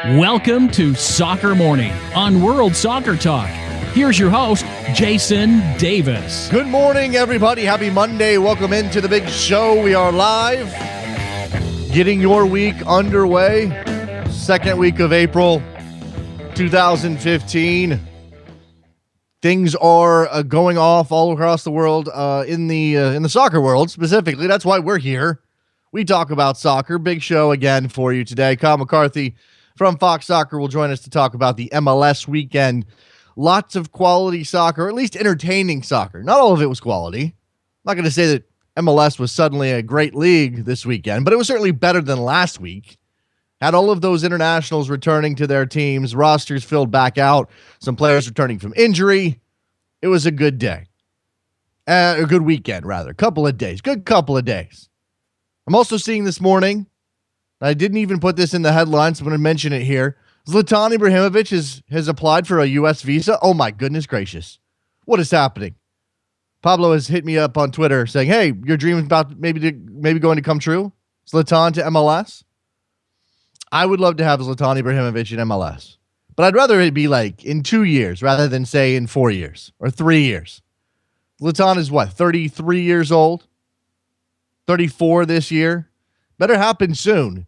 Welcome to Soccer Morning on World Soccer Talk. Here's your host, Jason Davis. Good morning, everybody. Happy Monday. Welcome into the big show. We are live, getting your week underway. Second week of April 2015. Things are going off all across the world in the soccer world specifically. That's why we're here. We talk about soccer. Big show again for you today. Kyle McCarthy from Fox Soccer will join us to talk about the MLS weekend. Lots of quality soccer, or at least entertaining soccer. Not all of it was quality. I'm not going to say that MLS was suddenly a great league this weekend, but it was certainly better than last week. Had all of those internationals returning to their teams, rosters filled back out, some players returning from injury. It was a good day. A good weekend, rather. Couple of days. Good couple of days. I'm also seeing this morning, I didn't even put this in the headlines, so I'm going to mention it here. Zlatan Ibrahimovic has applied for a U.S. visa. Oh, my goodness gracious. What is happening? Pablo has hit me up on Twitter saying, hey, your dream is about maybe going to come true. Zlatan to MLS. I would love to have Zlatan Ibrahimovic in MLS. But I'd rather it be like in 2 years rather than, say, in 4 years or 3 years. Zlatan is what, 33 years old? 34 this year? Better happen soon.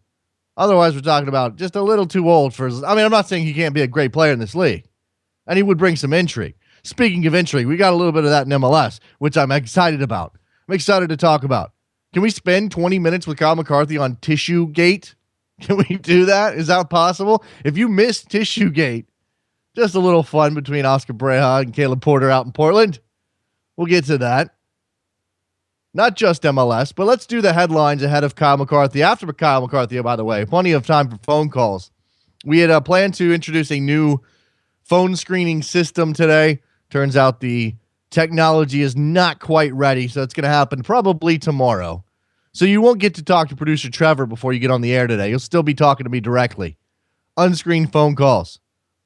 Otherwise, we're talking about just a little too old for... I mean, I'm not saying he can't be a great player in this league. And he would bring some intrigue. Speaking of intrigue, we got a little bit of that in MLS, which I'm excited about. I'm excited to talk about. Can we spend 20 minutes with Kyle McCarthy on Tissue Gate? Can we do that? Is that possible? If you missed Tissue Gate, just a little fun between Oscar Breja and Caleb Porter out in Portland. We'll get to that. Not just MLS, but let's do the headlines ahead of Kyle McCarthy. After Kyle McCarthy, by the way, plenty of time for phone calls. We had planned to introduce a new phone screening system today. Turns out the technology is not quite ready, so it's going to happen probably tomorrow. So you won't get to talk to producer Trevor before you get on the air today. You'll still be talking to me directly. Unscreened phone calls.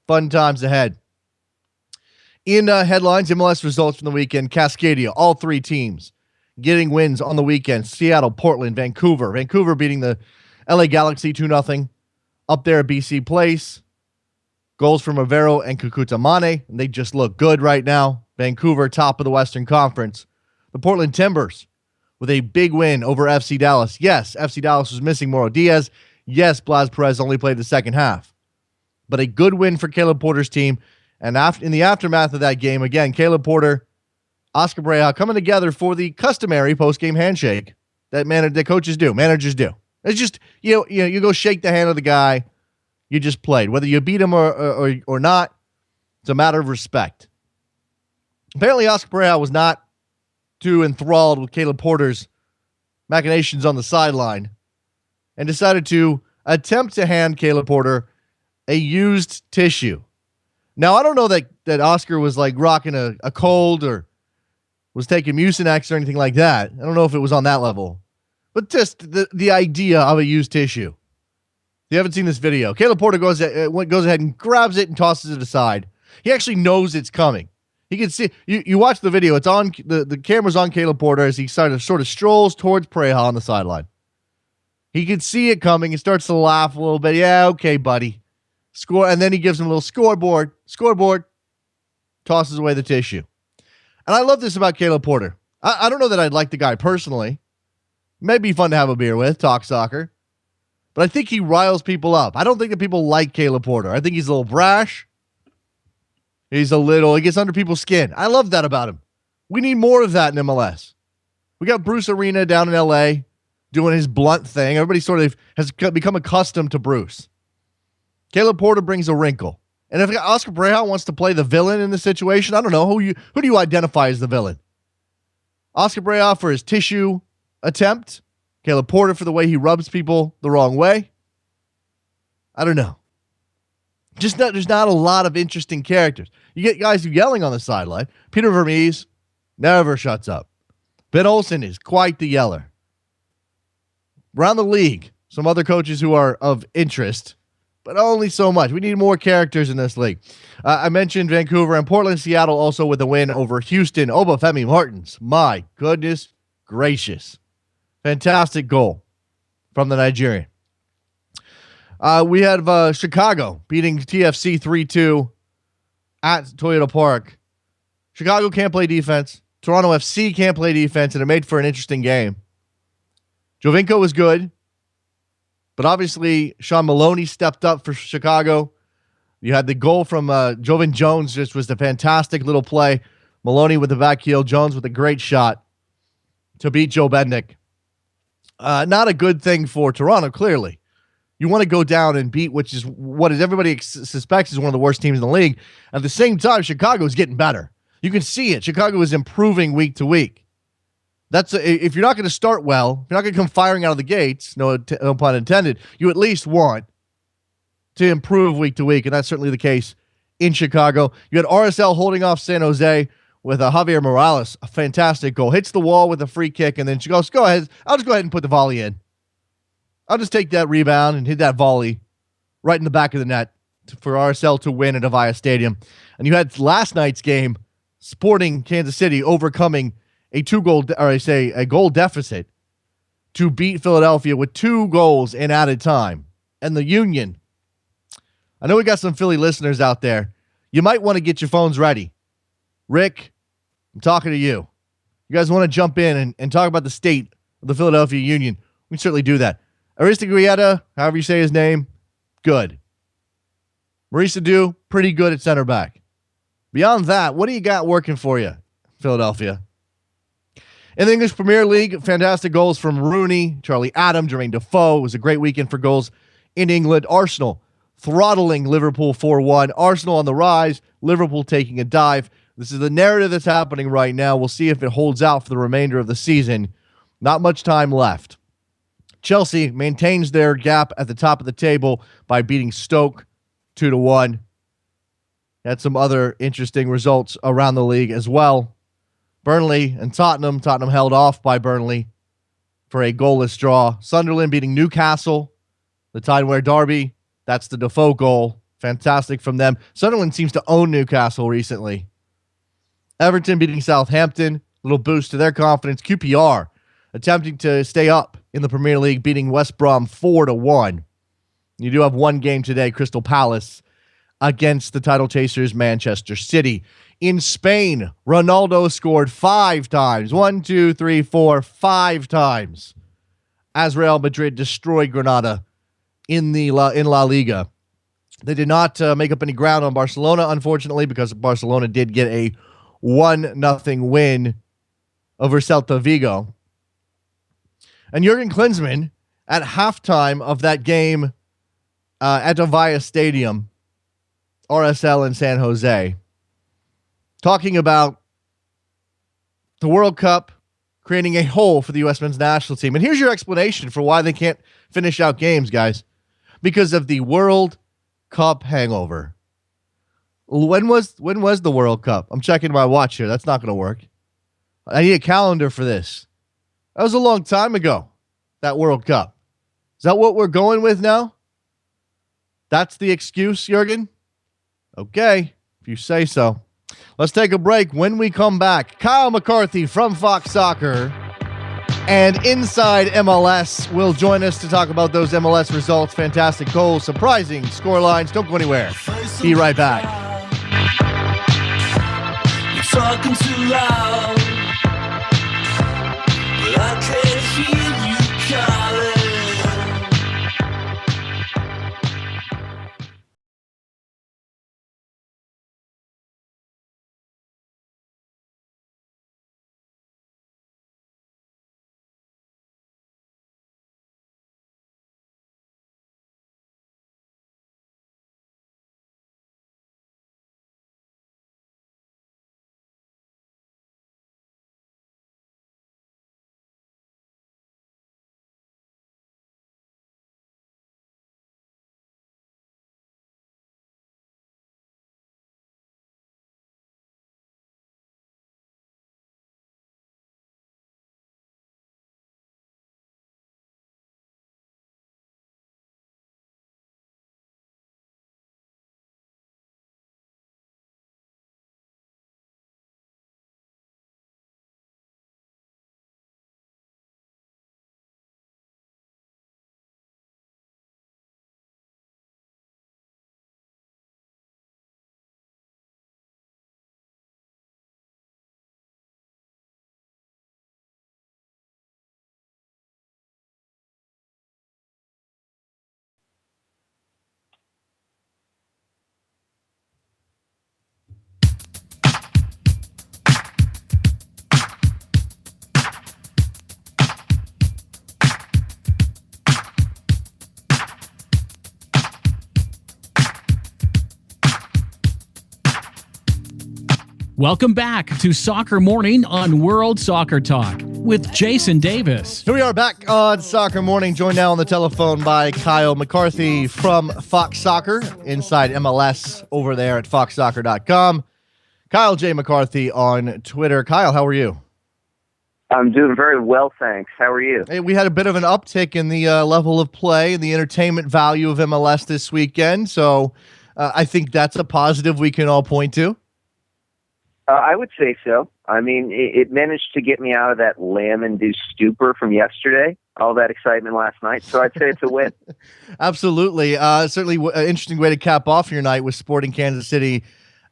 Fun times ahead. In headlines, MLS results from the weekend. Cascadia, all three teams getting wins on the weekend. Seattle, Portland, Vancouver. Vancouver beating the LA Galaxy 2-0 up there at BC Place. Goals from Rivero and Kekuta Mane. And they just look good right now. Vancouver, top of the Western Conference. The Portland Timbers with a big win over FC Dallas. Yes, FC Dallas was missing Mauro Diaz. Yes, Blas Perez only played the second half. But a good win for Caleb Porter's team. And in the aftermath of that game, again, Caleb Porter, Oscar Breja coming together for the customary post-game handshake that coaches do, managers do. It's just, you go shake the hand of the guy you just played. Whether you beat him or not, it's a matter of respect. Apparently, Oscar Breja was not too enthralled with Caleb Porter's machinations on the sideline and decided to attempt to hand Caleb Porter a used tissue. Now, I don't know that Oscar was like rocking a cold or was taking Mucinex or anything like that. I don't know if it was on that level. But just the idea of a used tissue. If you haven't seen this video, Caleb Porter goes ahead and grabs it and tosses it aside. He actually knows it's coming. He can see, you watch the video, it's on, the camera's on Caleb Porter as he sort of strolls towards Breja on the sideline. He can see it coming and starts to laugh a little bit. Yeah, okay, buddy. Score, and then he gives him a little scoreboard, tosses away the tissue. And I love this about Caleb Porter. I don't know that I'd like the guy personally. Maybe be fun to have a beer with, talk soccer. But I think he riles people up. I don't think that people like Caleb Porter. I think he's a little brash. He gets under people's skin. I love that about him. We need more of that in MLS. We got Bruce Arena down in LA doing his blunt thing. Everybody sort of has become accustomed to Bruce. Caleb Porter brings a wrinkle. And if Oscar Breja wants to play the villain in the situation, I don't know. Who do you identify as the villain? Oscar Breja for his tissue attempt. Caleb Porter for the way he rubs people the wrong way. I don't know. There's not a lot of interesting characters. You get guys who yelling on the sideline. Peter Vermees never shuts up. Ben Olsen is quite the yeller. Around the league, some other coaches who are of interest, but only so much. We need more characters in this league. I mentioned Vancouver and Portland. Seattle also with a win over Houston. Obafemi Martins. My goodness gracious. Fantastic goal from the Nigerian. We have Chicago beating TFC 3-2 at Toyota Park. Chicago can't play defense. Toronto FC can't play defense, and it made for an interesting game. Jovinko was good, but obviously Sean Maloney stepped up for Chicago. You had the goal from Jovan Jones, just was a fantastic little play. Maloney with the back heel, Jones with a great shot to beat Joe Bendik. Not a good thing for Toronto, clearly. You want to go down and beat, which is what everybody suspects is one of the worst teams in the league. At the same time, Chicago is getting better. You can see it. Chicago is improving week to week. If you're not going to start well, if you're not going to come firing out of the gates, no pun intended, you at least want to improve week to week, and that's certainly the case in Chicago. You had RSL holding off San Jose with Javier Morales, a fantastic goal. Hits the wall with a free kick, and then she goes, go ahead. I'll just go ahead and put the volley in. I'll just take that rebound and hit that volley right in the back of the net for RSL to win at Avaya Stadium. And you had last night's game, Sporting Kansas City overcoming a goal deficit to beat Philadelphia with 2 goals in added time. And the Union, I know we got some Philly listeners out there. You might want to get your phones ready. Rick, I'm talking to you. You guys want to jump in and talk about the state of the Philadelphia Union? We can certainly do that. Aristigueta, however you say his name, good. Maurice Adu, pretty good at center back. Beyond that, what do you got working for you, Philadelphia? In the English Premier League, fantastic goals from Rooney, Charlie Adam, Jermaine Defoe. It was a great weekend for goals in England. Arsenal throttling Liverpool 4-1. Arsenal on the rise, Liverpool taking a dive. This is the narrative that's happening right now. We'll see if it holds out for the remainder of the season. Not much time left. Chelsea maintains their gap at the top of the table by beating Stoke 2-1. Had some other interesting results around the league as well. Burnley and Tottenham. Tottenham held off by Burnley for a goalless draw. Sunderland beating Newcastle. The Tideware Derby. That's the Defoe goal. Fantastic from them. Sunderland seems to own Newcastle recently. Everton beating Southampton. Little boost to their confidence. QPR attempting to stay up in the Premier League, beating West Brom 4-1. You do have one game today, Crystal Palace against the title chasers, Manchester City. In Spain, Ronaldo scored 5 times. 1, 2, 3, 4, 5 times. As Real Madrid destroyed Granada in La Liga. They did not make up any ground on Barcelona, unfortunately, because Barcelona did get a 1-0 win over Celta Vigo. And Jurgen Klinsmann, at halftime of that game at Avaya Stadium, RSL in San Jose, talking about the World Cup creating a hole for the U.S. men's national team. And here's your explanation for why they can't finish out games, guys. Because of the World Cup hangover. When was the World Cup? I'm checking my watch here. That's not going to work. I need a calendar for this. That was a long time ago, that World Cup. Is that what we're going with now? That's the excuse, Jurgen? Okay, if you say so. Let's take a break. When we come back, Kyle McCarthy from Fox Soccer and Inside MLS will join us to talk about those MLS results, fantastic goals, surprising scorelines. Don't go anywhere. Be right back. You're talking too loud. I can't hear you calling. Welcome back to Soccer Morning on World Soccer Talk with Jason Davis. Here we are back on Soccer Morning, joined now on the telephone by Kyle McCarthy from Fox Soccer, inside MLS over there at foxsoccer.com. Kyle J. McCarthy on Twitter. Kyle, how are you? I'm doing very well, thanks. How are you? Hey, we had a bit of an uptick in the level of play and the entertainment value of MLS this weekend, so I think that's a positive we can all point to. I would say so. I mean, it managed to get me out of that lamb-induced stupor from yesterday, all that excitement last night, so I'd say it's a win. Absolutely. Certainly an interesting way to cap off your night with Sporting Kansas City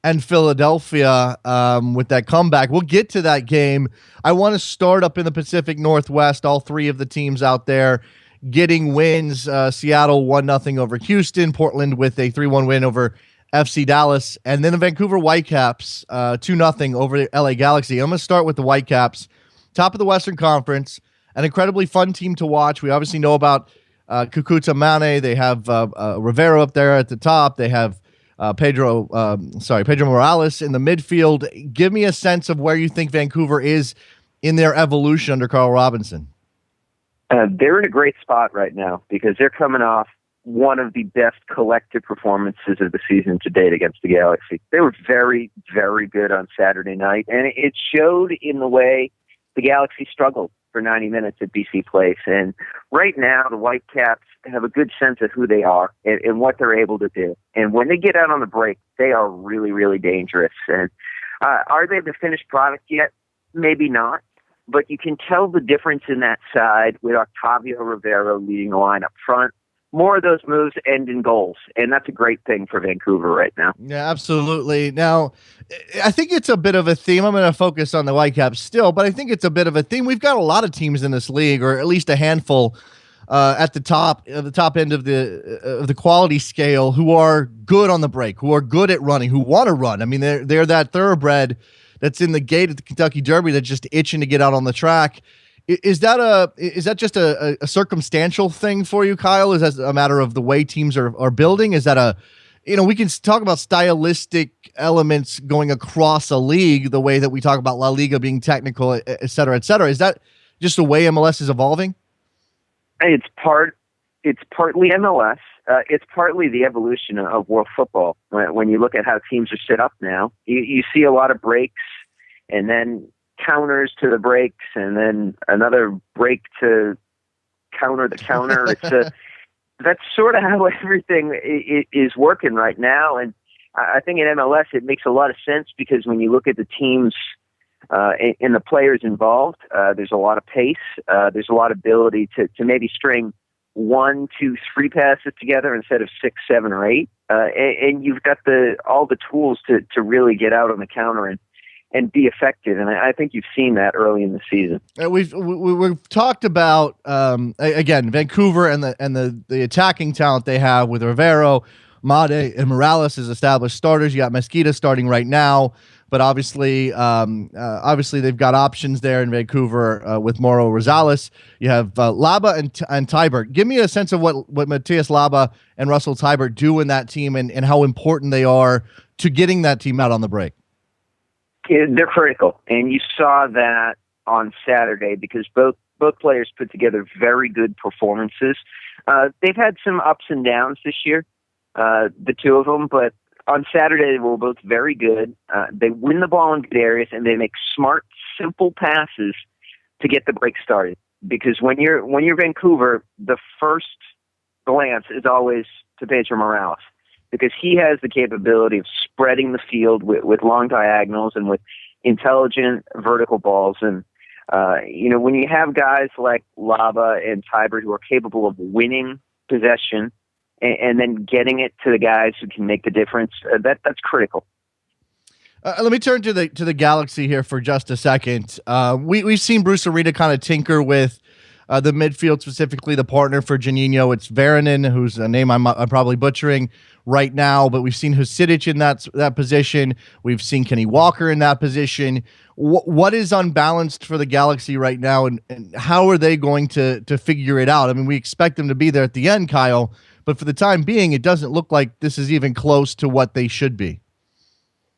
and Philadelphia with that comeback. We'll get to that game. I want to start up in the Pacific Northwest, all three of the teams out there getting wins. Seattle 1-0 over Houston, Portland with a 3-1 win over FC Dallas, and then the Vancouver Whitecaps 2-0 over the LA Galaxy. I'm going to start with the Whitecaps, top of the Western Conference, an incredibly fun team to watch. We obviously know about Cucuta Mane. They have Rivero up there at the top. They have Pedro Morales in the midfield. Give me a sense of where you think Vancouver is in their evolution under Carl Robinson. They're in a great spot right now because they're coming off one of the best collective performances of the season to date against the Galaxy. They were very, very good on Saturday night, and it showed in the way the Galaxy struggled for 90 minutes at BC Place. And right now, the Whitecaps have a good sense of who they are and what they're able to do. And when they get out on the break, they are really, really dangerous. And are they the finished product yet? Maybe not. But you can tell the difference in that side with Octavio Rivero leading the line up front. More of those moves end in goals, and that's a great thing for Vancouver right now. Yeah, absolutely. Now, I think it's a bit of a theme. I'm going to focus on the Whitecaps still, but I think it's a bit of a theme. We've got a lot of teams in this league, or at least a handful at the top end of the quality scale, who are good on the break, who are good at running, who want to run. I mean, they're that thoroughbred that's in the gate at the Kentucky Derby that's just itching to get out on the track. Is that just a circumstantial thing for you, Kyle? Is that a matter of the way teams are building? Is that we can talk about stylistic elements going across a league the way that we talk about La Liga being technical, et cetera, et cetera. Is that just the way MLS is evolving? It's partly MLS. It's partly the evolution of world football. When you look at how teams are set up now, you see a lot of breaks and then counters to the breaks, and then another break to counter the counter. That's sort of how everything is working right now. And I think in MLS it makes a lot of sense because when you look at the teams and the players involved, there's a lot of pace. There's a lot of ability to maybe string 1, 2, 3 passes together instead of 6, 7, or 8. And you've got all the tools to really get out on the counter and be effective. And I think you've seen that early in the season. We've talked about, again, Vancouver and the attacking talent they have with Rivero, Made, and Morales as established starters. You got Mesquita starting right now, but obviously they've got options there in Vancouver with Mauro Rosales. You have Laba and Teibert. Give me a sense of what Matthias Laba and Russell Teibert do in that team and how important they are to getting that team out on the break. They're critical, and you saw that on Saturday because both players put together very good performances. They've had some ups and downs this year, the two of them, but on Saturday they were both very good. They win the ball in good areas, and they make smart, simple passes to get the break started. Because when you're Vancouver, the first glance is always to Pedro Morales, because he has the capability of spreading the field with long diagonals and with intelligent vertical balls. And, when you have guys like Laba and Teibert who are capable of winning possession and then getting it to the guys who can make the difference, that's critical. Let me turn to the Galaxy here for just a second. We've seen Bruce Arena kind of tinker with the midfield, specifically the partner for Juninho. It's Varanen, whose name I'm probably butchering right now, but we've seen Husidic in that position. We've seen Kenny Walker in that position. What is unbalanced for the Galaxy right now, and how are they going to figure it out? I mean, we expect them to be there at the end, Kyle, but for the time being, it doesn't look like this is even close to what they should be.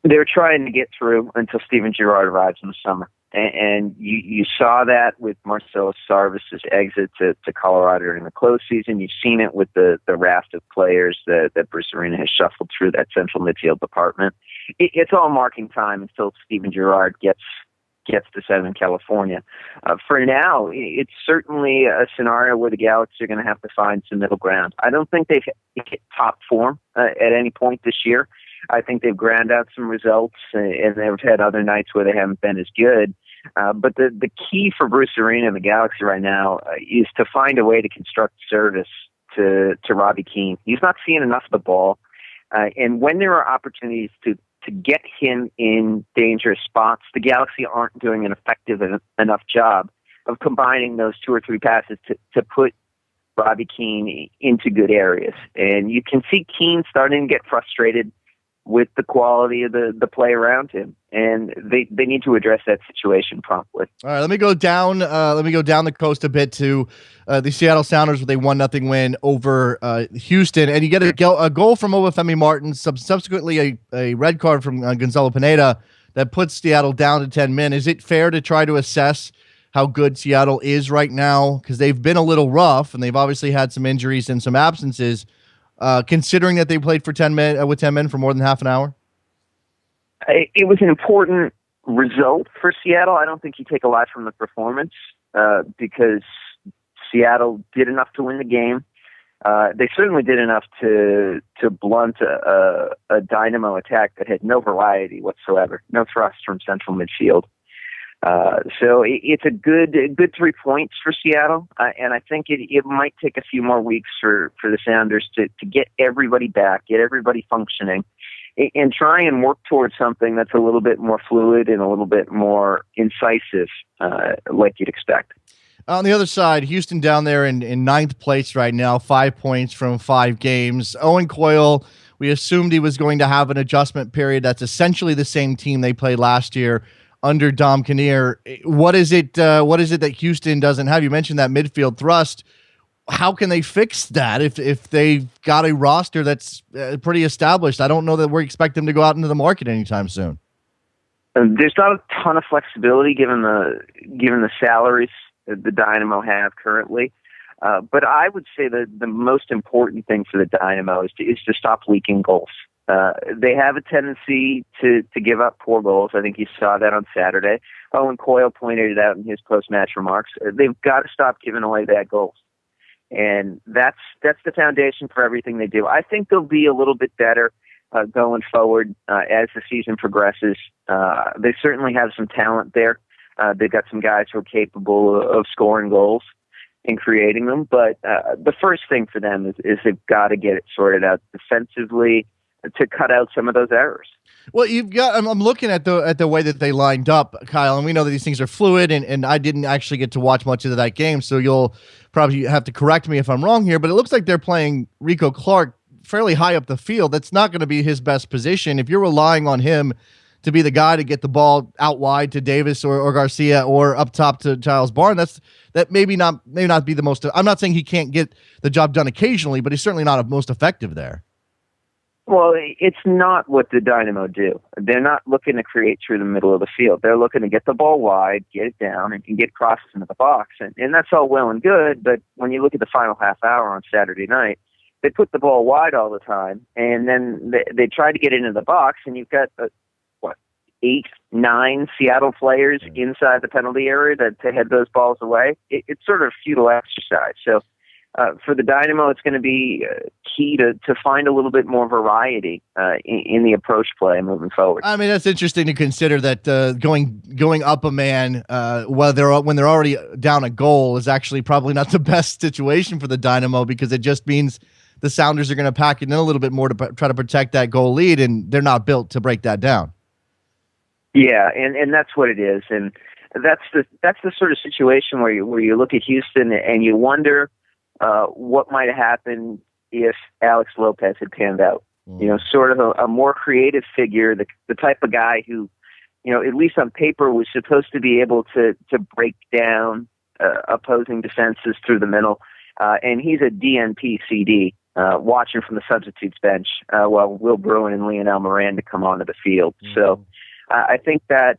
They're trying to get through until Steven Gerrard arrives in the summer. And you saw that with Marcelo Sarvis's exit to Colorado during the close season. You've seen it with the raft of players that Bruce Arena has shuffled through that central midfield department. It's all marking time until Steven Gerrard gets to Southern California. For now, it's certainly a scenario where the Galaxy are going to have to find some middle ground. I don't think they've hit top form at any point this year. I think they've ground out some results, and they've had other nights where they haven't been as good. But the key for Bruce Arena and the Galaxy right now is to find a way to construct service to Robbie Keane. He's not seeing enough of the ball. And when there are opportunities to get him in dangerous spots, the Galaxy aren't doing an effective enough job of combining those 2 or 3 passes to put Robbie Keane into good areas. And you can see Keane starting to get frustrated with the quality of the play around him, and they need to address that situation promptly. All right, let me go down the coast a bit to the Seattle Sounders with a 1-0 win over Houston, and you get a goal from Obafemi Martins, subsequently a red card from Gonzalo Pineda that puts Seattle down to 10 men. Is it fair to try to assess how good Seattle is right now? Because they've been a little rough, and they've obviously had some injuries and some absences. Considering that they played for 10 men with 10 men for more than half an hour? It was an important result for Seattle. I don't think you take a lot from the performance because Seattle did enough to win the game. They certainly did enough to blunt a Dynamo attack that had no variety whatsoever, no thrust from central midfield. So it's a good 3 points for Seattle, and I think it might take a few more weeks for the Sounders to get everybody back, get everybody functioning, and try and work towards something that's a little bit more fluid and a little bit more incisive, like you'd expect. On the other side, Houston down there in ninth place right now, 5 points from 5 games. Owen Coyle, we assumed he was going to have an adjustment period. That's essentially the same team they played last year under Dom Kinnear. What is it that Houston doesn't have? You mentioned that midfield thrust. How can they fix that if they've got a roster that's pretty established? I don't know that we expect them to go out into the market anytime soon. There's not a ton of flexibility given the salaries that the Dynamo have currently. But I would say that the most important thing for the Dynamo is to stop leaking goals. They have a tendency to give up poor goals. I think you saw that on Saturday. Owen Coyle pointed it out in his post-match remarks. They've got to stop giving away bad goals. And that's the foundation for everything they do. I think they'll be a little bit better going forward as the season progresses. They certainly have some talent there. They've got some guys who are capable of scoring goals and creating them. But the first thing for them is they've got to get it sorted out defensively to cut out some of those errors. Well, I'm looking at the way that they lined up, Kyle, and we know that these things are fluid, and I didn't actually get to watch much of that game, so you'll probably have to correct me if I'm wrong here, but it looks like they're playing Rico Clark fairly high up the field. That's not going to be his best position. If you're relying on him to be the guy to get the ball out wide to Davis or Garcia or up top to Giles Barnes, that maybe not be the most. I'm not saying he can't get the job done occasionally, but he's certainly not most effective there. Well, it's not what the Dynamo do. They're not looking to create through the middle of the field. They're looking to get the ball wide, get it down, and can get crosses into the box. And that's all well and good, but when you look at the final half hour on Saturday night, they put the ball wide all the time, and then they try to get into the box, and you've got, 8, 9 Seattle players inside the penalty area to head those balls away. It's sort of a futile exercise. So for the Dynamo, it's going to be key to find a little bit more variety in the approach play moving forward. I mean, that's interesting to consider that going up a man when they're already down a goal is actually probably not the best situation for the Dynamo, because it just means the Sounders are going to pack it in a little bit more to try to protect that goal lead, and they're not built to break that down. Yeah, and that's what it is, and that's the sort of situation where you look at Houston and you wonder what might have happened if Alex Lopez had panned out. Sort of a more creative figure, the type of guy who, at least on paper, was supposed to be able to break down opposing defenses through the middle. And he's a DNP CD. watching from the substitutes bench while Will Bruin and Lionel Miranda come onto the field. So I think that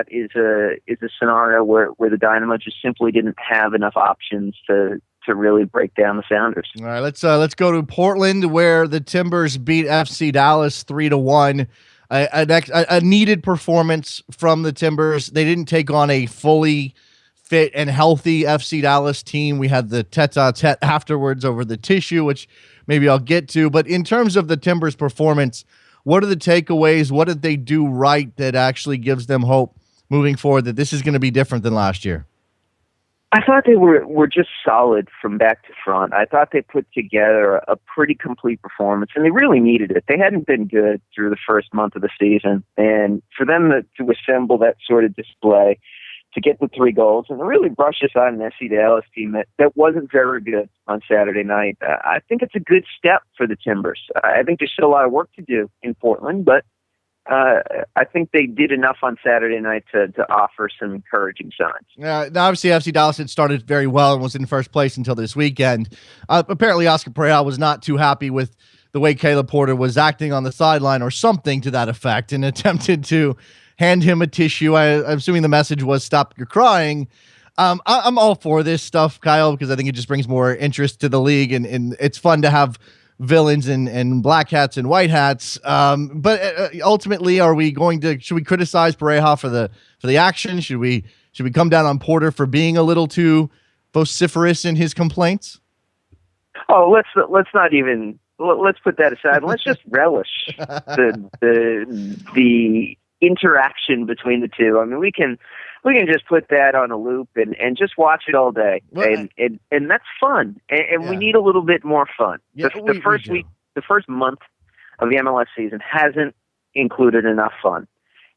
is a scenario where the Dynamo just simply didn't have enough options to really break down the Sounders. All right, let's go to Portland, where the Timbers beat FC Dallas 3-1. A needed performance from the Timbers. They didn't take on a fully fit and healthy FC Dallas team. We had the tete-a-tete afterwards over the tissue, which maybe I'll get to. But in terms of the Timbers' performance, what are the takeaways? What did they do right that actually gives them hope moving forward that this is going to be different than last year? I thought they were just solid from back to front. I thought they put together a pretty complete performance, and they really needed it. They hadn't been good through the first month of the season, and for them to assemble that sort of display, to get the 3 goals, and to really brush aside an SC Dallas team that wasn't very good on Saturday night, I think it's a good step for the Timbers. I think there's still a lot of work to do in Portland, but I think they did enough on Saturday night to offer some encouraging signs. Now, obviously, FC Dallas had started very well and was in first place until this weekend. Apparently, Oscar Pereira was not too happy with the way Caleb Porter was acting on the sideline or something to that effect, and attempted to hand him a tissue. I'm assuming the message was "Stop your crying." I'm all for this stuff, Kyle, because I think it just brings more interest to the league, and it's fun to have villains and black hats and white hats. But ultimately, should we criticize Pareja for the action? Should we come down on Porter for being a little too vociferous in his complaints? Oh, let's not even let's put that aside. Let's just relish the interaction between the two. I mean, we can just put that on a loop and just watch it all day. Well, and that's fun. And we need a little bit more fun. Yeah, the first month of the MLS season hasn't included enough fun.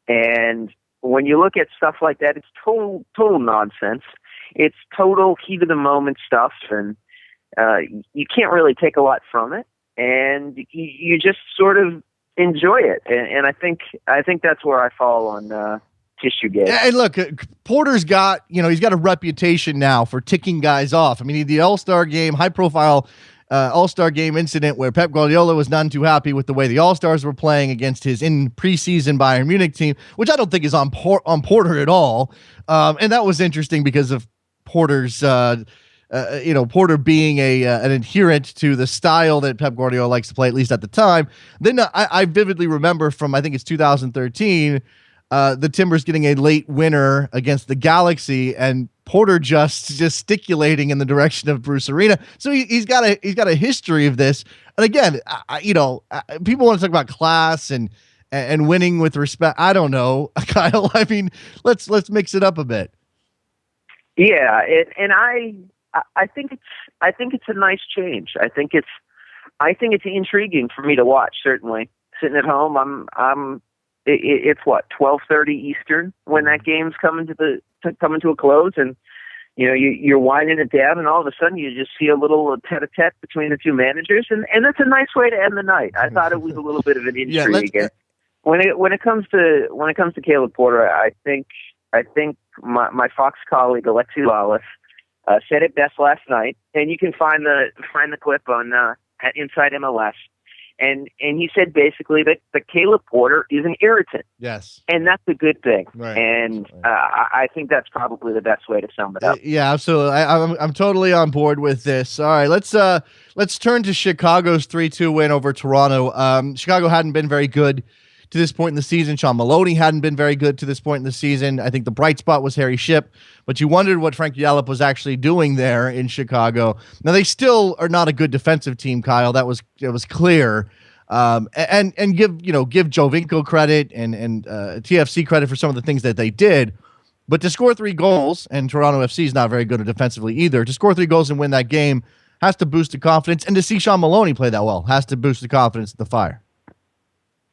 And when you look at stuff like that, it's total nonsense. It's total heat of the moment stuff, and you can't really take a lot from it. And you just sort of enjoy it. And I think that's where I fall on tissue game. And look, Porter's got, he's got a reputation now for ticking guys off. I mean, the All-Star game, high-profile All-Star game incident where Pep Guardiola was none too happy with the way the All-Stars were playing against his in preseason Bayern Munich team, which I don't think is on Porter at all. And that was interesting because of Porter's, Porter being an adherent to the style that Pep Guardiola likes to play, at least at the time. Then I vividly remember from, I think it's 2013, the Timbers getting a late winner against the Galaxy, and Porter just gesticulating in the direction of Bruce Arena. So he's got a history of this. And again, people want to talk about class and winning with respect. I don't know, Kyle. I mean, let's mix it up a bit. Yeah, and I think it's a nice change. I think it's intriguing for me to watch. Certainly, sitting at home, it's what 12:30 Eastern when that game's coming to a close, and you're winding it down, and all of a sudden you just see a little tete-a-tete between the two managers, and that's a nice way to end the night. I thought it was a little bit of an intrigue. Yeah, when it comes to Caleb Porter, I think my Fox colleague Alexi Lawless said it best last night, and you can find the clip on at Inside MLS. And he said basically that Caleb Porter is an irritant. Yes. And that's a good thing. Right. And I think that's probably the best way to sum it up. Yeah, absolutely. I'm totally on board with this. All right, let's turn to Chicago's 3-2 win over Toronto. Chicago hadn't been very good to this point in the season. Sean Maloney hadn't been very good to this point in the season. I think the bright spot was Harry Shipp, but you wondered what Frank Yallop was actually doing there in Chicago. Now, they still are not a good defensive team, Kyle. It was clear. And give Jovinko credit and TFC credit for some of the things that they did. But to score 3 goals, and Toronto FC is not very good defensively either, to score 3 goals and win that game has to boost the confidence. And to see Sean Maloney play that well has to boost the confidence of the Fire.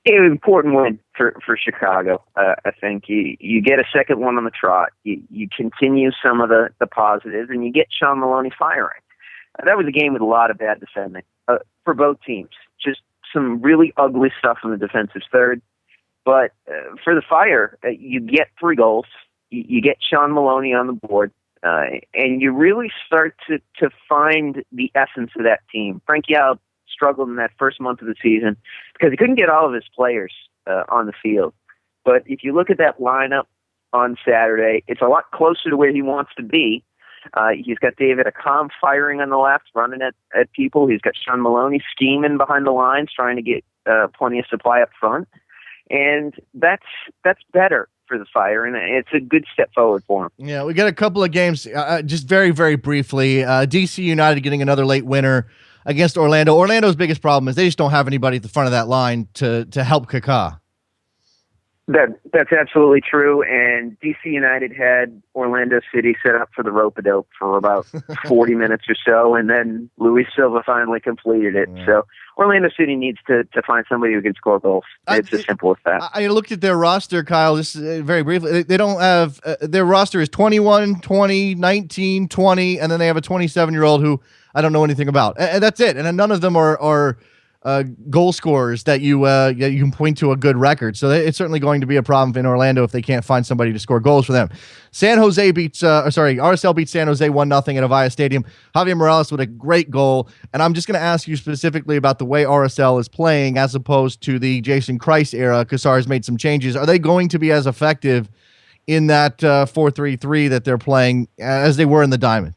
It was an important win for Chicago. I think you get a second one on the trot. You continue some of the positives, and you get Sean Maloney firing. That was a game with a lot of bad defending for both teams. Just some really ugly stuff in the defensive third. But for the Fire, you get 3 goals. You get Sean Maloney on the board, and you really start to find the essence of that team. Frank Yallop struggled in that first month of the season because he couldn't get all of his players on the field. But if you look at that lineup on Saturday, it's a lot closer to where he wants to be. He's got David Accam firing on the left, running at people. He's got Sean Maloney scheming behind the lines, trying to get plenty of supply up front. And that's better for the Fire, and it's a good step forward for him. Yeah, we got a couple of games, just very, very briefly. DC United getting another late winner against Orlando. Orlando's biggest problem is they just don't have anybody at the front of that line to help Kaká. That's absolutely true, and DC United had Orlando City set up for the rope-a-dope for about 40 minutes or so, and then Luis Silva finally completed it. Yeah. So Orlando City needs to find somebody who can score goals. It's as simple as that. I looked at their roster, Kyle, this is very briefly. They don't have their roster is 21, 20, 19, 20, and then they have a 27-year-old who I don't know anything about. And that's it. And none of them are goal scorers that you can point to a good record. So it's certainly going to be a problem in Orlando if they can't find somebody to score goals for them. RSL beats San Jose 1-0 at Avaya Stadium. Javier Morales with a great goal. And I'm just going to ask you specifically about the way RSL is playing as opposed to the Jason Kreis era. Cassar has made some changes. Are they going to be as effective in that 4-3-3 that they're playing as they were in the Diamond?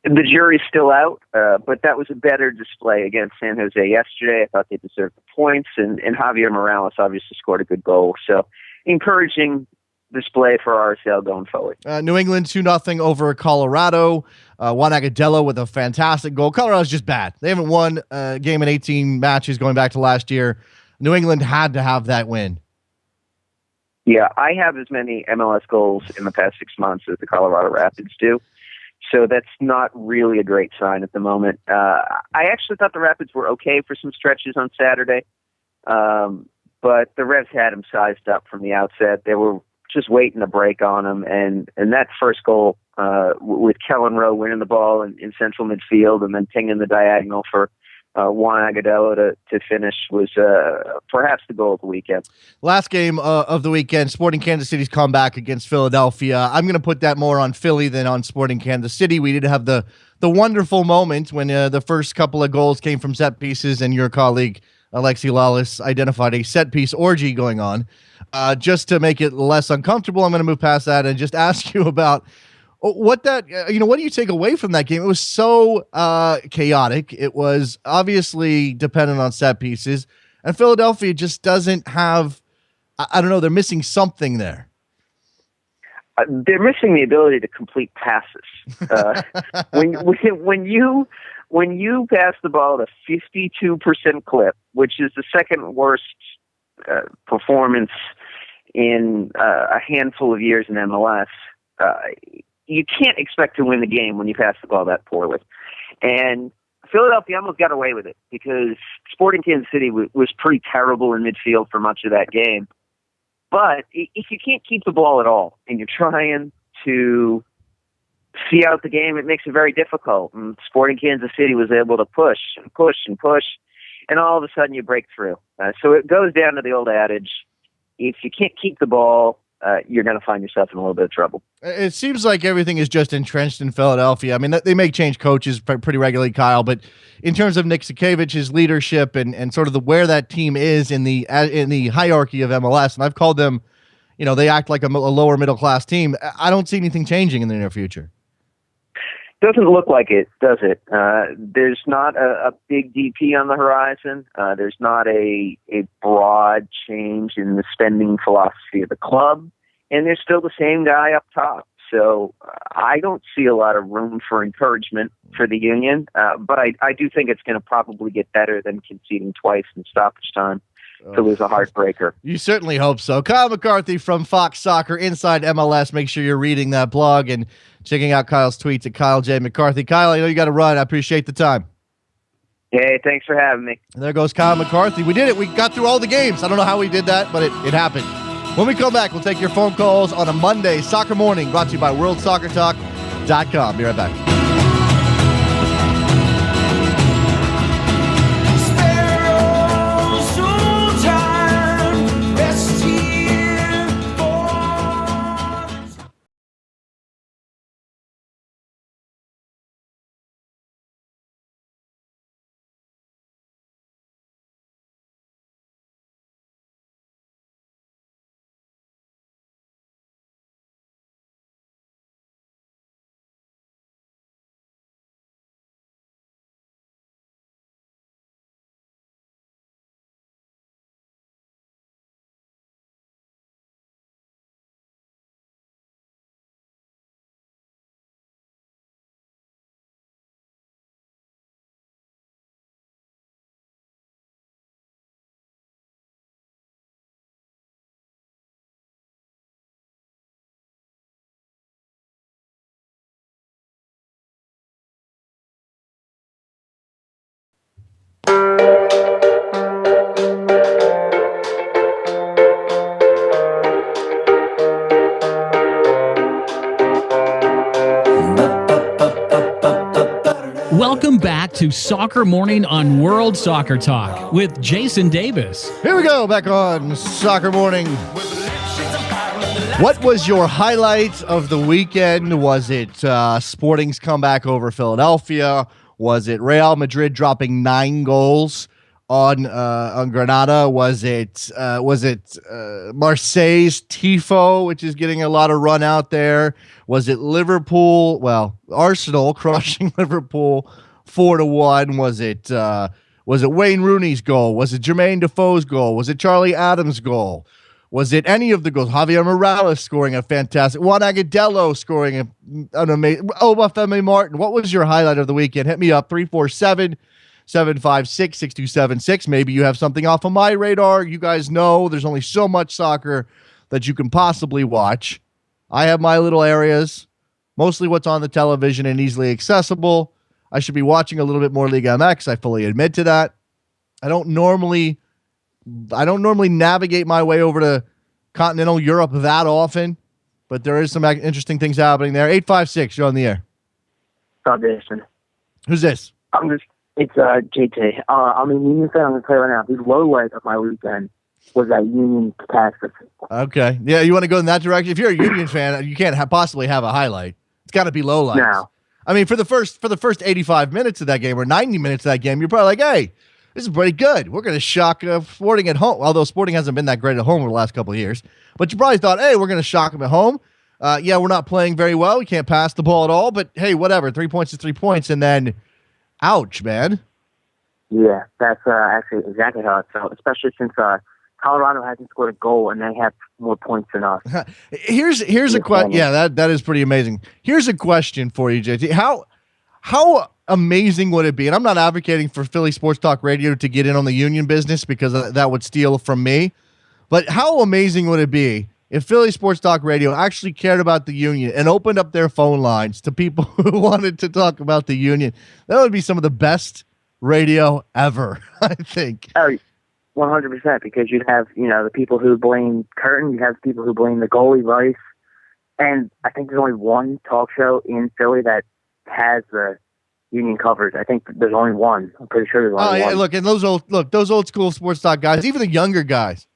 The jury's still out, but that was a better display against San Jose yesterday. I thought they deserved the points, and Javier Morales obviously scored a good goal. So encouraging display for RSL going forward. New England 2-0 over Colorado. Juan Agudelo with a fantastic goal. Colorado's just bad. They haven't won a game in 18 matches going back to last year. New England had to have that win. Yeah, I have as many MLS goals in the past 6 months as the Colorado Rapids do. So that's not really a great sign at the moment. I actually thought the Rapids were okay for some stretches on Saturday, but the Revs had them sized up from the outset. They were just waiting to break on them, and that first goal with Kellen Rowe winning the ball in central midfield and then pinging the diagonal for Juan Agudelo to finish was perhaps the goal of the weekend. Last game of the weekend, Sporting Kansas City's comeback against Philadelphia. I'm going to put that more on Philly than on Sporting Kansas City. We did have the wonderful moment when the first couple of goals came from set pieces, and your colleague Alexi Lawless identified a set piece orgy going on. Just to make it less uncomfortable, I'm going to move past that and just ask you about what do you take away from that game? It was so chaotic. It was obviously dependent on set pieces, and Philadelphia just doesn't have, I don't know, they're missing something there. They're missing the ability to complete passes. When you pass the ball at a 52% clip, which is the second worst performance in a handful of years in MLS, you can't expect to win the game when you pass the ball that poorly. And Philadelphia almost got away with it because Sporting Kansas City was pretty terrible in midfield for much of that game. But if you can't keep the ball at all and you're trying to see out the game, it makes it very difficult. And Sporting Kansas City was able to push and push and push, and all of a sudden you break through. So it goes down to the old adage, if you can't keep the ball, you're going to find yourself in a little bit of trouble. It seems like everything is just entrenched in Philadelphia. I mean, they may change coaches pretty regularly, Kyle, but in terms of Nick Sakiewicz's leadership and sort of where that team is in the hierarchy of MLS, and I've called them, they act like a lower middle class team. I don't see anything changing in the near future. Doesn't look like it, does it? There's not a big DP on the horizon. There's not a broad change in the spending philosophy of the club. And there's still the same guy up top. So I don't see a lot of room for encouragement for the Union. But I do think it's going to probably get better than conceding twice in stoppage time to lose a heartbreaker. You certainly hope so. Kyle McCarthy from Fox Soccer Inside MLS. Make sure you're reading that blog and checking out Kyle's tweets at Kyle J. McCarthy. Kyle, I know you got to run. I appreciate the time. Hey, thanks for having me. And there goes Kyle McCarthy. We did it. We got through all the games. I don't know how we did that, but it happened. When we come back, we'll take your phone calls on a Monday Soccer Morning, brought to you by WorldSoccerTalk.com. Be right back. Welcome back to Soccer Morning on World Soccer Talk with Jason Davis. Here we go, back on Soccer Morning. What was your highlight of the weekend? Was it Sporting's comeback over Philadelphia? Was it Real Madrid dropping 9 goals on Granada? Was it Marseille's Tifo, which is getting a lot of run out there? Was it Arsenal crushing Liverpool 4-1? Was it Wayne Rooney's goal? Was it Jermaine Defoe's goal? Was it Charlie Adams' goal? Was it any of the goals? Javier Morales scoring a fantastic, Juan Agudelo scoring an amazing, Obafemi Martin. What was your highlight of the weekend? Hit me up, 347-756-6276. Maybe you have something off of my radar. You guys know there's only so much soccer that you can possibly watch. I have my little areas, mostly what's on the television and easily accessible. I should be watching a little bit more Liga MX. I fully admit to that. I don't normally navigate my way over to continental Europe that often, but there is some interesting things happening there. 856, you're on the air. Foundation. Who's this? It's JT. I'm a Union fan. I'm going to tell you right now. The low light of my weekend was that Union catastrophe. Okay. Yeah, you want to go in that direction? If you're a Union fan, you can't possibly have a highlight. It's got to be low lights. No. I mean, for the first 85 minutes of that game or 90 minutes of that game, you're probably like, hey, this is pretty good. We're going to shock Sporting at home, although Sporting hasn't been that great at home over the last couple of years. But you probably thought, hey, we're going to shock them at home. Yeah, we're not playing very well. We can't pass the ball at all. But, hey, whatever. 3 points is 3 points. And then, ouch, man. Yeah, that's actually exactly how it felt, especially since Colorado hasn't scored a goal and they have more points than us. Here's a question. Yeah, that is pretty amazing. Here's a question for you, JT. How amazing would it be? And I'm not advocating for Philly Sports Talk Radio to get in on the Union business because that would steal from me. But how amazing would it be if Philly Sports Talk Radio actually cared about the Union and opened up their phone lines to people who wanted to talk about the Union? That would be some of the best radio ever, I think. Oh, 100%, because you'd have, the people who blame Curtin, you have people who blame the goalie, Rice, and I think there's only one talk show in Philly that has the Union coverage. I think there's only one. I'm pretty sure there's only one. Look, and those old school sports talk guys, even the younger guys,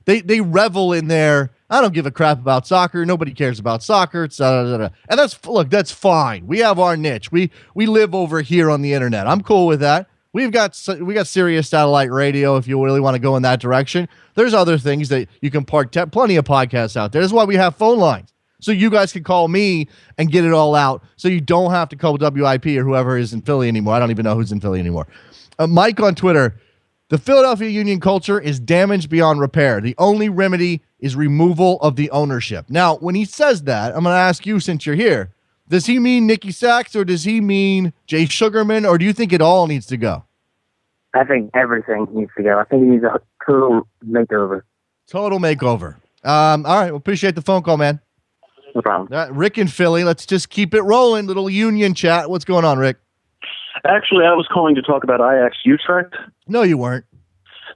they revel in their, I don't give a crap about soccer. Nobody cares about soccer. And that's fine. We have our niche. We live over here on the internet. I'm cool with that. We got Sirius satellite radio if you really want to go in that direction. There's other things that you can park. Plenty of podcasts out there. That's why we have phone lines. So you guys can call me and get it all out so you don't have to call WIP or whoever is in Philly anymore. I don't even know who's in Philly anymore. Mike on Twitter, the Philadelphia Union culture is damaged beyond repair. The only remedy is removal of the ownership. Now, when he says that, I'm going to ask you since you're here, does he mean Nikki Sachs or does he mean Jay Sugarman, or do you think it all needs to go? I think everything needs to go. I think he needs a total makeover. Total makeover. All right. Well, appreciate the phone call, man. No problem. Rick in Philly, let's just keep it rolling. Little Union chat. What's going on, Rick? Actually, I was calling to talk about Ajax Utrecht. No, you weren't.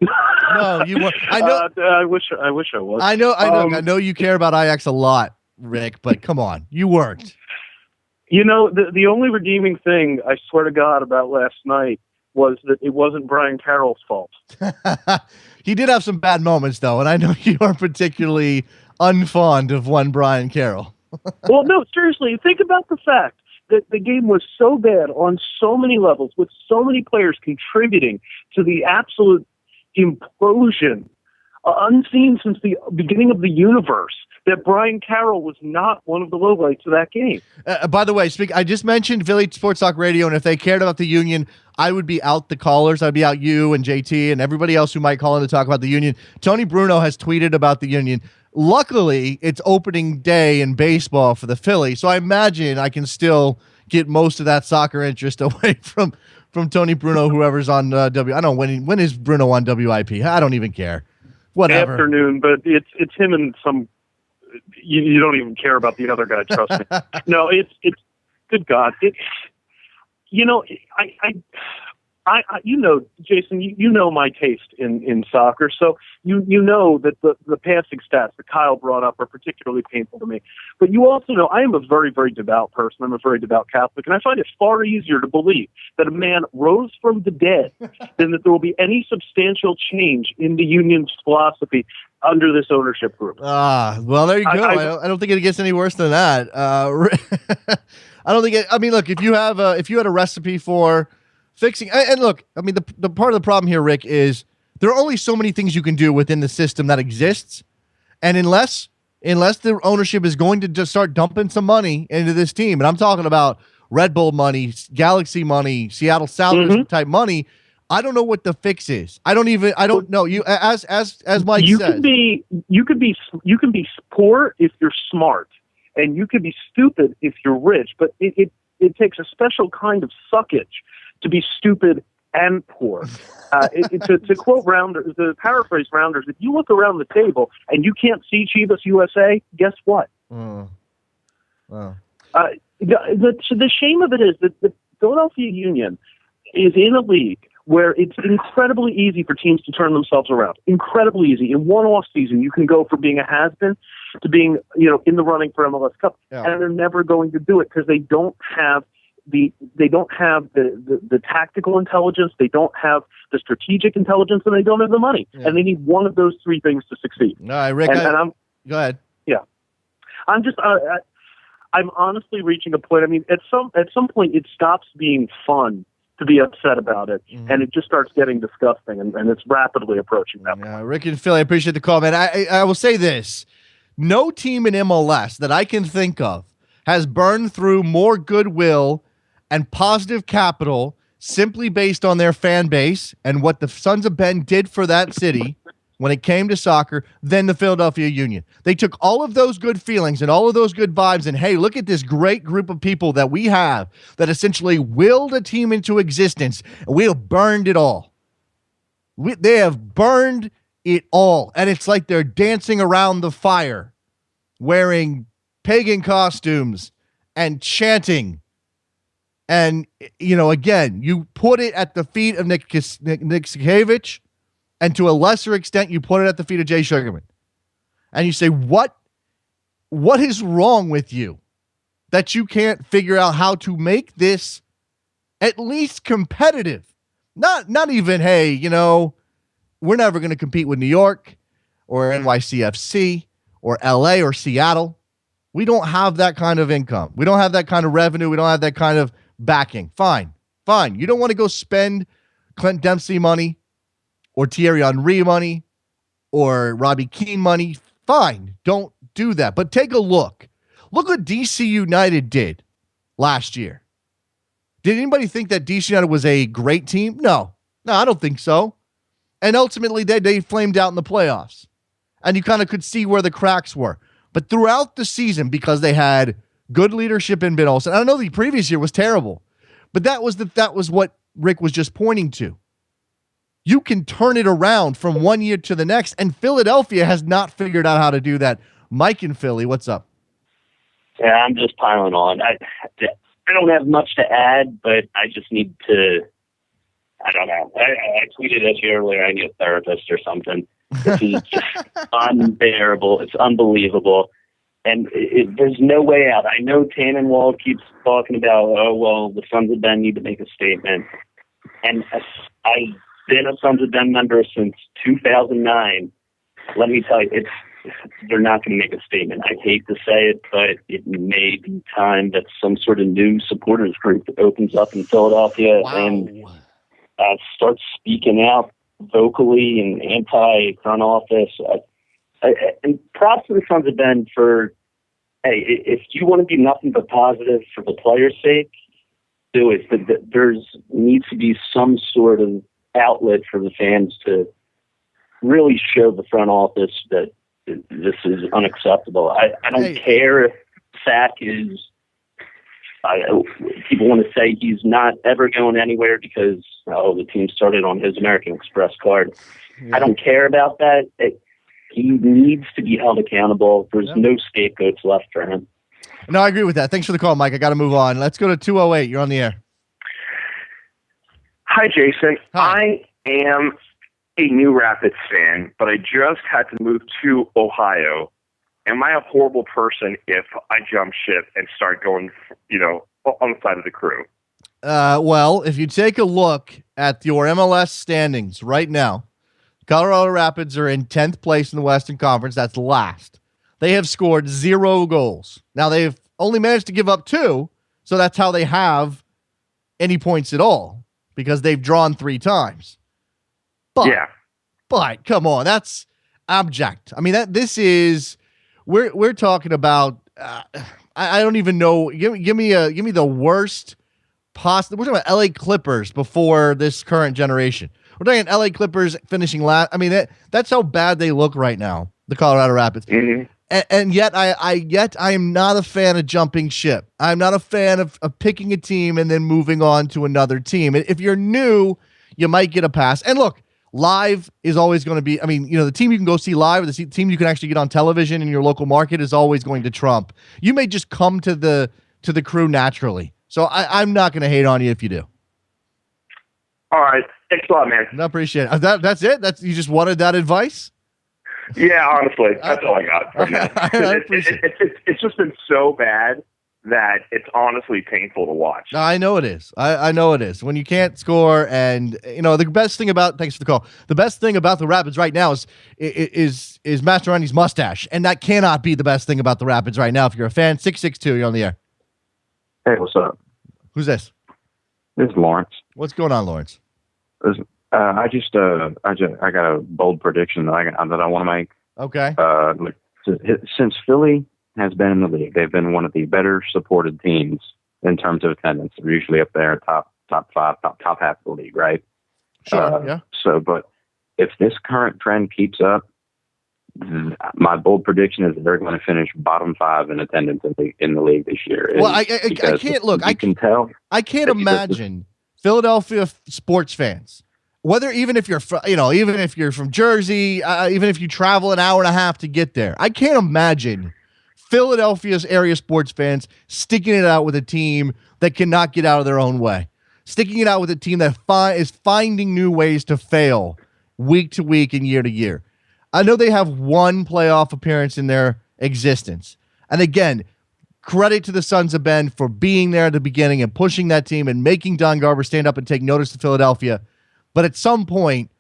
No, you weren't. I know. I wish I was. I know you care about Ajax a lot, Rick, but come on. You weren't. The only redeeming thing, I swear to God, about last night was that it wasn't Brian Carroll's fault. He did have some bad moments, though, and I know you are particularly unfond of one Brian Carroll. Well, no, seriously, think about the fact that the game was so bad on so many levels, with so many players contributing to the absolute implosion, unseen since the beginning of the universe, that Brian Carroll was not one of the lowlights of that game. By the way, I just mentioned Philly Sports Talk Radio, and if they cared about the Union, I would be out the callers. I'd be out you and JT and everybody else who might call in to talk about the Union. Tony Bruno has tweeted about the Union. Luckily, it's opening day in baseball for the Phillies, so I imagine I can still get most of that soccer interest away from Tony Bruno, whoever's on I don't know, when is Bruno on WIP? I don't even care. Whatever. Afternoon, but it's him and some. You don't even care about the other guy. Trust me. No, it's good God. you know, Jason, you know my taste in soccer, so you know that the passing stats that Kyle brought up are particularly painful to me. But you also know I am a very, very devout person. I'm a very devout Catholic, and I find it far easier to believe that a man rose from the dead than that there will be any substantial change in the union's philosophy under this ownership group. Well, there you go. I don't think it gets any worse than that. I don't think it. I mean, look, if you had a recipe for fixing, and look, I mean, the part of the problem here, Rick, is there are only so many things you can do within the system that exists, and unless the ownership is going to just start dumping some money into this team, and I'm talking about Red Bull money, Galaxy money, Seattle Sounders type money, I don't know what the fix is. I don't know. You as Mike says, you could be poor if you're smart, and you could be stupid if you're rich. But it takes a special kind of suckage to be stupid and poor. To quote Rounders, to paraphrase Rounders, if you look around the table and you can't see Chivas USA, guess what? Wow. The shame of it is that the Philadelphia Union is in a league where it's incredibly easy for teams to turn themselves around. Incredibly easy. In one off season, you can go from being a has-been to being, in the running for MLS Cup, and they're never going to do it because they don't have the tactical intelligence, they don't have the strategic intelligence, and they don't have the money. And they need one of those three things to succeed. All right, Rick. Go ahead. Yeah, I'm just I'm honestly reaching a point. I mean, at some point, it stops being fun to be upset about it, and it just starts getting disgusting, and it's rapidly approaching that point. Rick and Philly, I appreciate the call, man. I will say this. No team in MLS that I can think of has burned through more goodwill and positive capital simply based on their fan base and what the Sons of Ben did for that city when it came to soccer than the Philadelphia Union. They took all of those good feelings and all of those good vibes and, hey, look at this great group of people that we have that essentially willed a team into existence, and we have burned it all. They have burned it all, and it's like they're dancing around the fire wearing pagan costumes and chanting. And, again, you put it at the feet of Nick Sakiewicz, and to a lesser extent, you put it at the feet of Jay Sugarman. And you say, what is wrong with you that you can't figure out how to make this at least competitive? Not even, hey, we're never going to compete with New York or NYCFC or LA or Seattle. We don't have that kind of income. We don't have that kind of revenue. We don't have that kind of backing. Fine. You don't want to go spend Clint Dempsey money or Thierry Henry money or Robbie Keane money. Fine. Don't do that. But take a look. Look what DC United did last year. Did anybody think that DC United was a great team? No, I don't think so. And ultimately, they flamed out in the playoffs. And you kind of could see where the cracks were. But throughout the season, because they had good leadership in Ben Olsen, I know the previous year was terrible, but that was what Rick was just pointing to. You can turn it around from one year to the next, and Philadelphia has not figured out how to do that. Mike in Philly, what's up? Yeah, I'm just piling on. I don't have much to add, but I just need to, I don't know. I tweeted at you earlier, I need a therapist or something. This is just unbearable. It's unbelievable. And there's no way out. I know Tannenwald keeps talking about, the Sons of Ben need to make a statement. And I've been a Sons of Ben member since 2009. Let me tell you, they're not going to make a statement. I hate to say it, but it may be time that some sort of new supporters group opens up in Philadelphia and starts speaking out vocally and anti-front office. And props to the Sons of Ben for, hey, if you want to be nothing but positive for the players' sake, do it. But there needs to be some sort of outlet for the fans to really show the front office that this is unacceptable. I don't care if Sack is, people want to say he's not ever going anywhere because, the team started on his American Express card. Yeah. I don't care about that. He needs to be held accountable. There's no scapegoats left for him. No, I agree with that. Thanks for the call, Mike. I got to move on. Let's go to 208. You're on the air. Hi, Jason. Hi. I am a new Rapids fan, but I just had to move to Ohio. Am I a horrible person if I jump ship and start going, on the side of the crew? Well, if you take a look at your MLS standings right now, Colorado Rapids are in 10th place in the Western Conference. That's last. They have scored 0 goals. Now, they've only managed to give up 2, so that's how they have any points at all, because they've drawn 3 times. But come on, that's abject. I mean, we're talking about. I don't even know. Give me the worst possible. We're talking about LA Clippers before this current generation. We're talking LA Clippers finishing last. I mean, that's how bad they look right now, the Colorado Rapids. Mm-hmm. And yet I am not a fan of jumping ship. I'm not a fan of picking a team and then moving on to another team. If you're new, you might get a pass. And look, live is always going to be, the team you can go see live, or the team you can actually get on television in your local market is always going to trump. You may just come to the crew naturally. So I'm not going to hate on you if you do. All right. Thanks a lot, man. I appreciate it. That's it? You just wanted that advice? Yeah, honestly, that's all I got for now. It's just been so bad that it's honestly painful to watch. I know it is. I know it is. When you can't score, and the best thing about thanks for the call. The best thing about the Rapids right now is Mastroeni's mustache, and that cannot be the best thing about the Rapids right now. If you're a fan, 662, you're on the air. Hey, what's up? Who's this? This is Lawrence. What's going on, Lawrence? I got a bold prediction that I want to make. Okay. Since Philly has been in the league, they've been one of the better supported teams in terms of attendance. They're usually up there, top 5, top half of the league, right? Sure. Yeah. So, but if this current trend keeps up, my bold prediction is that they're going to finish bottom 5 in attendance in the league this year. Well, I can't look. I can tell. I can't imagine Philadelphia sports fans, even if you're from Jersey, even if you travel an hour and a half to get there, I can't imagine Philadelphia's area sports fans sticking it out with a team that cannot get out of their own way, sticking it out with a team that is finding new ways to fail week to week and year to year. I know they have one playoff appearance in their existence. And again, credit to the Sons of Ben for being there at the beginning and pushing that team and making Don Garber stand up and take notice to Philadelphia. But at some point,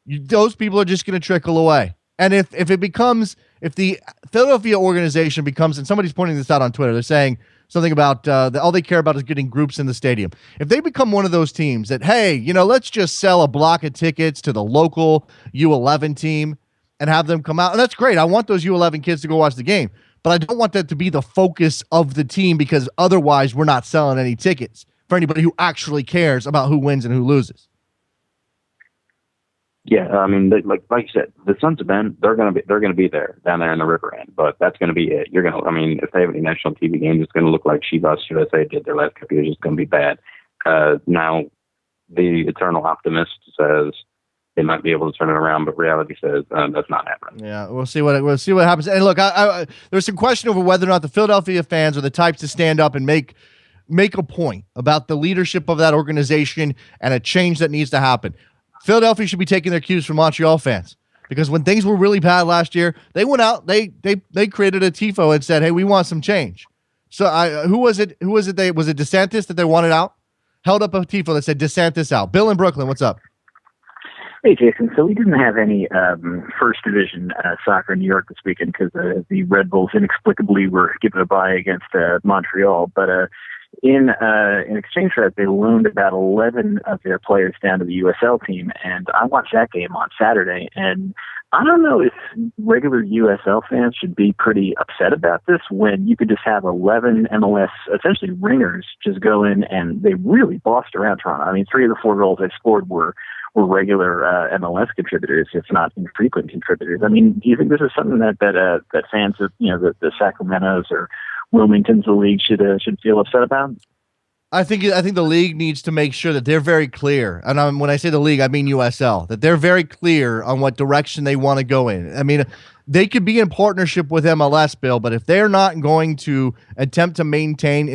those people are just going to trickle away. And if the Philadelphia organization becomes, and somebody's pointing this out on Twitter, they're saying something about all they care about is getting groups in the stadium. If they become one of those teams that, hey, let's just sell a block of tickets to the local U11 team and have them come out, and that's great. I want those U11 kids to go watch the game, but I don't want that to be the focus of the team, because otherwise we're not selling any tickets for anybody who actually cares about who wins and who loses. Yeah, I mean, like you said, the Sons of Ben, they're gonna be there down there in the river end, but that's gonna be it. If they have any national TV games, it's gonna look like Chivas USA did their last couple years. It's gonna be bad. Now, the eternal optimist says they might be able to turn it around, but reality says that's not happening. Yeah, we'll see what happens. And look, there's some question over whether or not the Philadelphia fans are the types to stand up and make a point about the leadership of that organization and a change that needs to happen. Philadelphia should be taking their cues from Montreal fans, because when things were really bad last year, they went out, they created a tifo and said, "Hey, we want some change." So who was it? Was it DeSantis that they wanted out? Held up a tifo that said DeSantis out. Bill in Brooklyn, what's up? Hey, Jason. So we didn't have any first division soccer in New York this weekend because the Red Bulls inexplicably were given a bye against Montreal. But in exchange for that, they loaned about 11 of their players down to the USL team. And I watched that game on Saturday. And I don't know if regular USL fans should be pretty upset about this when you could just have 11 MLS, essentially ringers, just go in and they really bossed around Toronto. I mean, 3 of the 4 goals they scored were regular MLS contributors, if not infrequent contributors. I mean, do you think this is something that fans of the Sacramento's or Wilmington's of the league should feel upset about? I think the league needs to make sure that they're very clear, and when I say the league, I mean USL, that they're very clear on what direction they want to go in. I mean, they could be in partnership with MLS, Bill, but if they're not going to attempt to maintain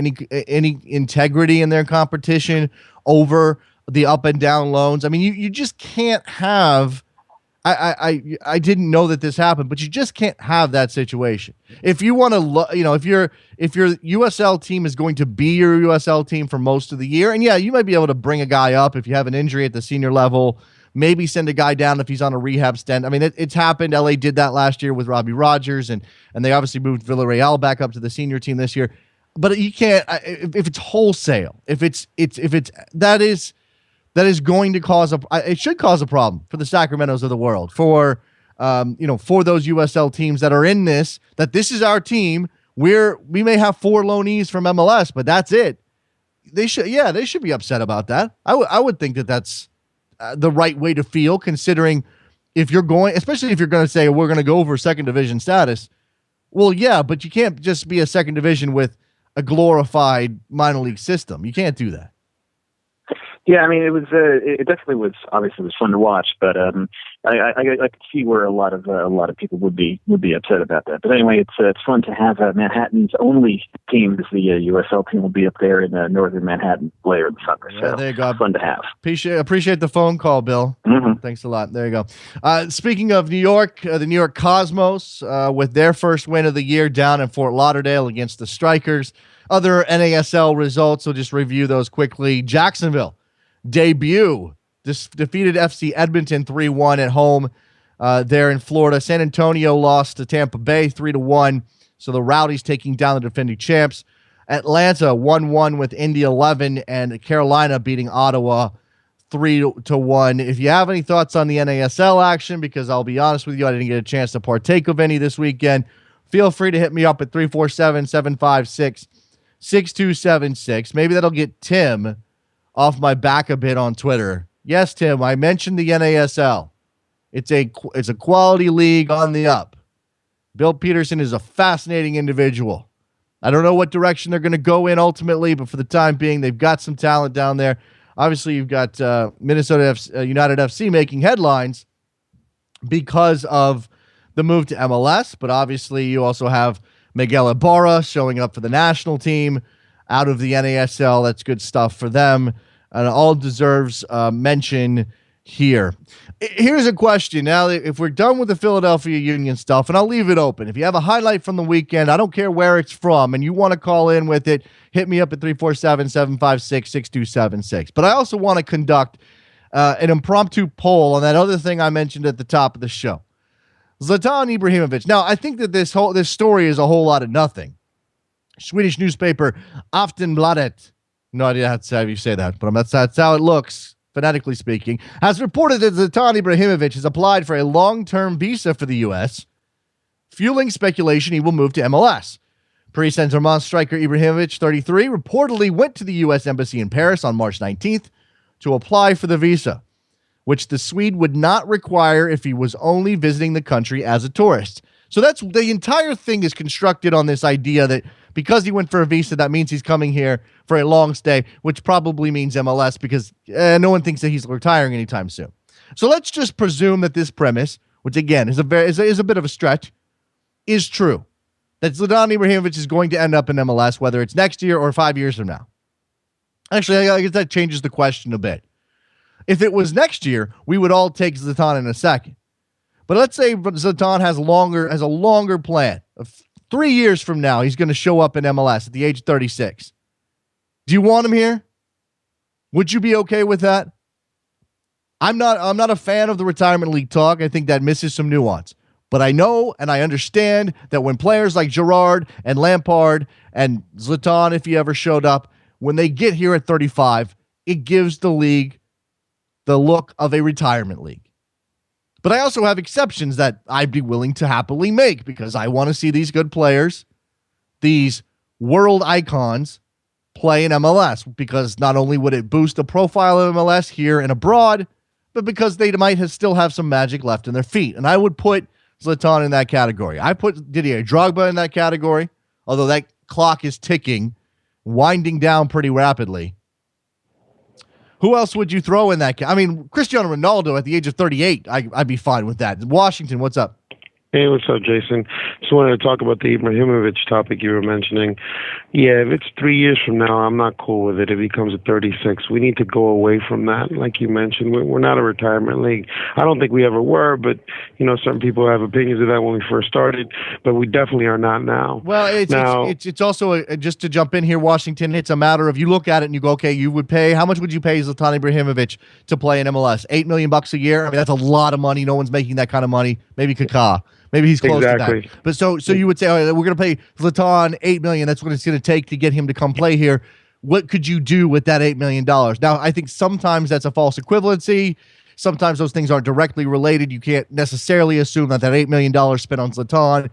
any integrity in their competition over the up and down loans. I mean, you just can't have. I didn't know that this happened, but you just can't have that situation. If you want to, if your USL team is going to be your USL team for most of the year, and yeah, you might be able to bring a guy up if you have an injury at the senior level, maybe send a guy down if he's on a rehab stint. I mean, it's happened. LA did that last year with Robbie Rogers, and they obviously moved Villarreal back up to the senior team this year. But you can't if it's wholesale. If it's that is going to cause it should cause a problem for the Sacramentos of the world, for for those USL teams that are in this, that this is our team. We may have 4 loanees from MLS, but that's it. They should be upset about that. I would think that that's the right way to feel, considering if you're going, especially if you're going to say we're going to go over second division status. Well, yeah, but you can't just be a second division with a glorified minor league system. You can't do that. Yeah, I mean, it definitely was fun to watch, but I could see where a lot of people would be upset about that. But anyway, it's fun to have Manhattan's only team, as the USL team, will be up there in northern Manhattan later in the summer. So there you go. Fun to have. Appreciate the phone call, Bill. Mm-hmm. Thanks a lot. There you go. Speaking of New York, the New York Cosmos with their first win of the year down in Fort Lauderdale against the Strikers. Other NASL results, we'll just review those quickly. Jacksonville debut defeated FC Edmonton 3-1 at home there in Florida. San Antonio lost to Tampa Bay 3-1. So the Rowdies taking down the defending champs. Atlanta 1-1 with Indy 11, and Carolina beating Ottawa 3-1. If you have any thoughts on the NASL action, because I'll be honest with you, I didn't get a chance to partake of any this weekend, feel free to hit me up at 347-756-6276. Maybe that'll get Tim off my back a bit on Twitter. Yes, Tim, I mentioned the NASL. It's a quality league on the up. Bill Peterson is a fascinating individual. I don't know what direction they're going to go in ultimately, but for the time being, they've got some talent down there. Obviously, you've got Minnesota United FC making headlines because of the move to MLS, but obviously you also have Miguel Ibarra showing up for the national team out of the NASL. That's good stuff for them, and all deserves mention here. Here's a question. Now, if we're done with the Philadelphia Union stuff, and I'll leave it open. If you have a highlight from the weekend, I don't care where it's from, and you want to call in with it, hit me up at 347-756-6276. But I also want to conduct an impromptu poll on that other thing I mentioned at the top of the show. Zlatan Ibrahimovic. Now, I think that this story is a whole lot of nothing. Swedish newspaper Aftonbladet, no idea how you say that, but that's how it looks, phonetically speaking, has reported that Zlatan Ibrahimovic has applied for a long-term visa for the U.S., fueling speculation he will move to MLS. Paris Saint-Germain striker Ibrahimovic, 33, reportedly went to the U.S. Embassy in Paris on March 19th to apply for the visa, which the Swede would not require if he was only visiting the country as a tourist. So that's the entire thing is constructed on this idea that because he went for a visa, that means he's coming here for a long stay, which probably means MLS because no one thinks that he's retiring anytime soon. So let's just presume that this premise, which again is a bit of a stretch, is true. That Zlatan Ibrahimovic is going to end up in MLS, whether it's next year or 5 years from now. Actually, I guess that changes the question a bit. If it was next year, we would all take Zlatan in a second. But let's say Zlatan has a longer plan. 3 years from now, he's going to show up in MLS at the age of 36. Do you want him here? Would you be okay with that? I'm not a fan of the retirement league talk. I think that misses some nuance. But I know and I understand that when players like Gerrard and Lampard and Zlatan, if he ever showed up, when they get here at 35, it gives the league the look of a retirement league. But I also have exceptions that I'd be willing to happily make because I want to see these good players, these world icons, play in MLS because not only would it boost the profile of MLS here and abroad, but because they might still have some magic left in their feet. And I would put Zlatan in that category. I put Didier Drogba in that category, although that clock is ticking, winding down pretty rapidly. Who else would you throw in that? I mean, Cristiano Ronaldo at the age of 38, I'd be fine with that. Washington, what's up? Hey, what's up, Jason? Just wanted to talk about the Ibrahimovic topic you were mentioning. Yeah, if it's 3 years from now, I'm not cool with it if he comes at 36. We need to go away from that, like you mentioned. We're not a retirement league. I don't think we ever were, but, certain people have opinions of that when we first started, but we definitely are not now. Well, it's also, just to jump in here, Washington, it's a matter of you look at it and you go, okay, you would pay, how much would you pay Zlatan Ibrahimovic to play in MLS? $8 million a year? I mean, that's a lot of money. No one's making that kind of money. Maybe Kaká. Maybe he's close to that. But so you would say, all right, we're going to pay Zlatan $8 million. That's what it's going to take to get him to come play here. What could you do with that $8 million? Now, I think sometimes that's a false equivalency. Sometimes those things aren't directly related. You can't necessarily assume that $8 million spent on Zlatan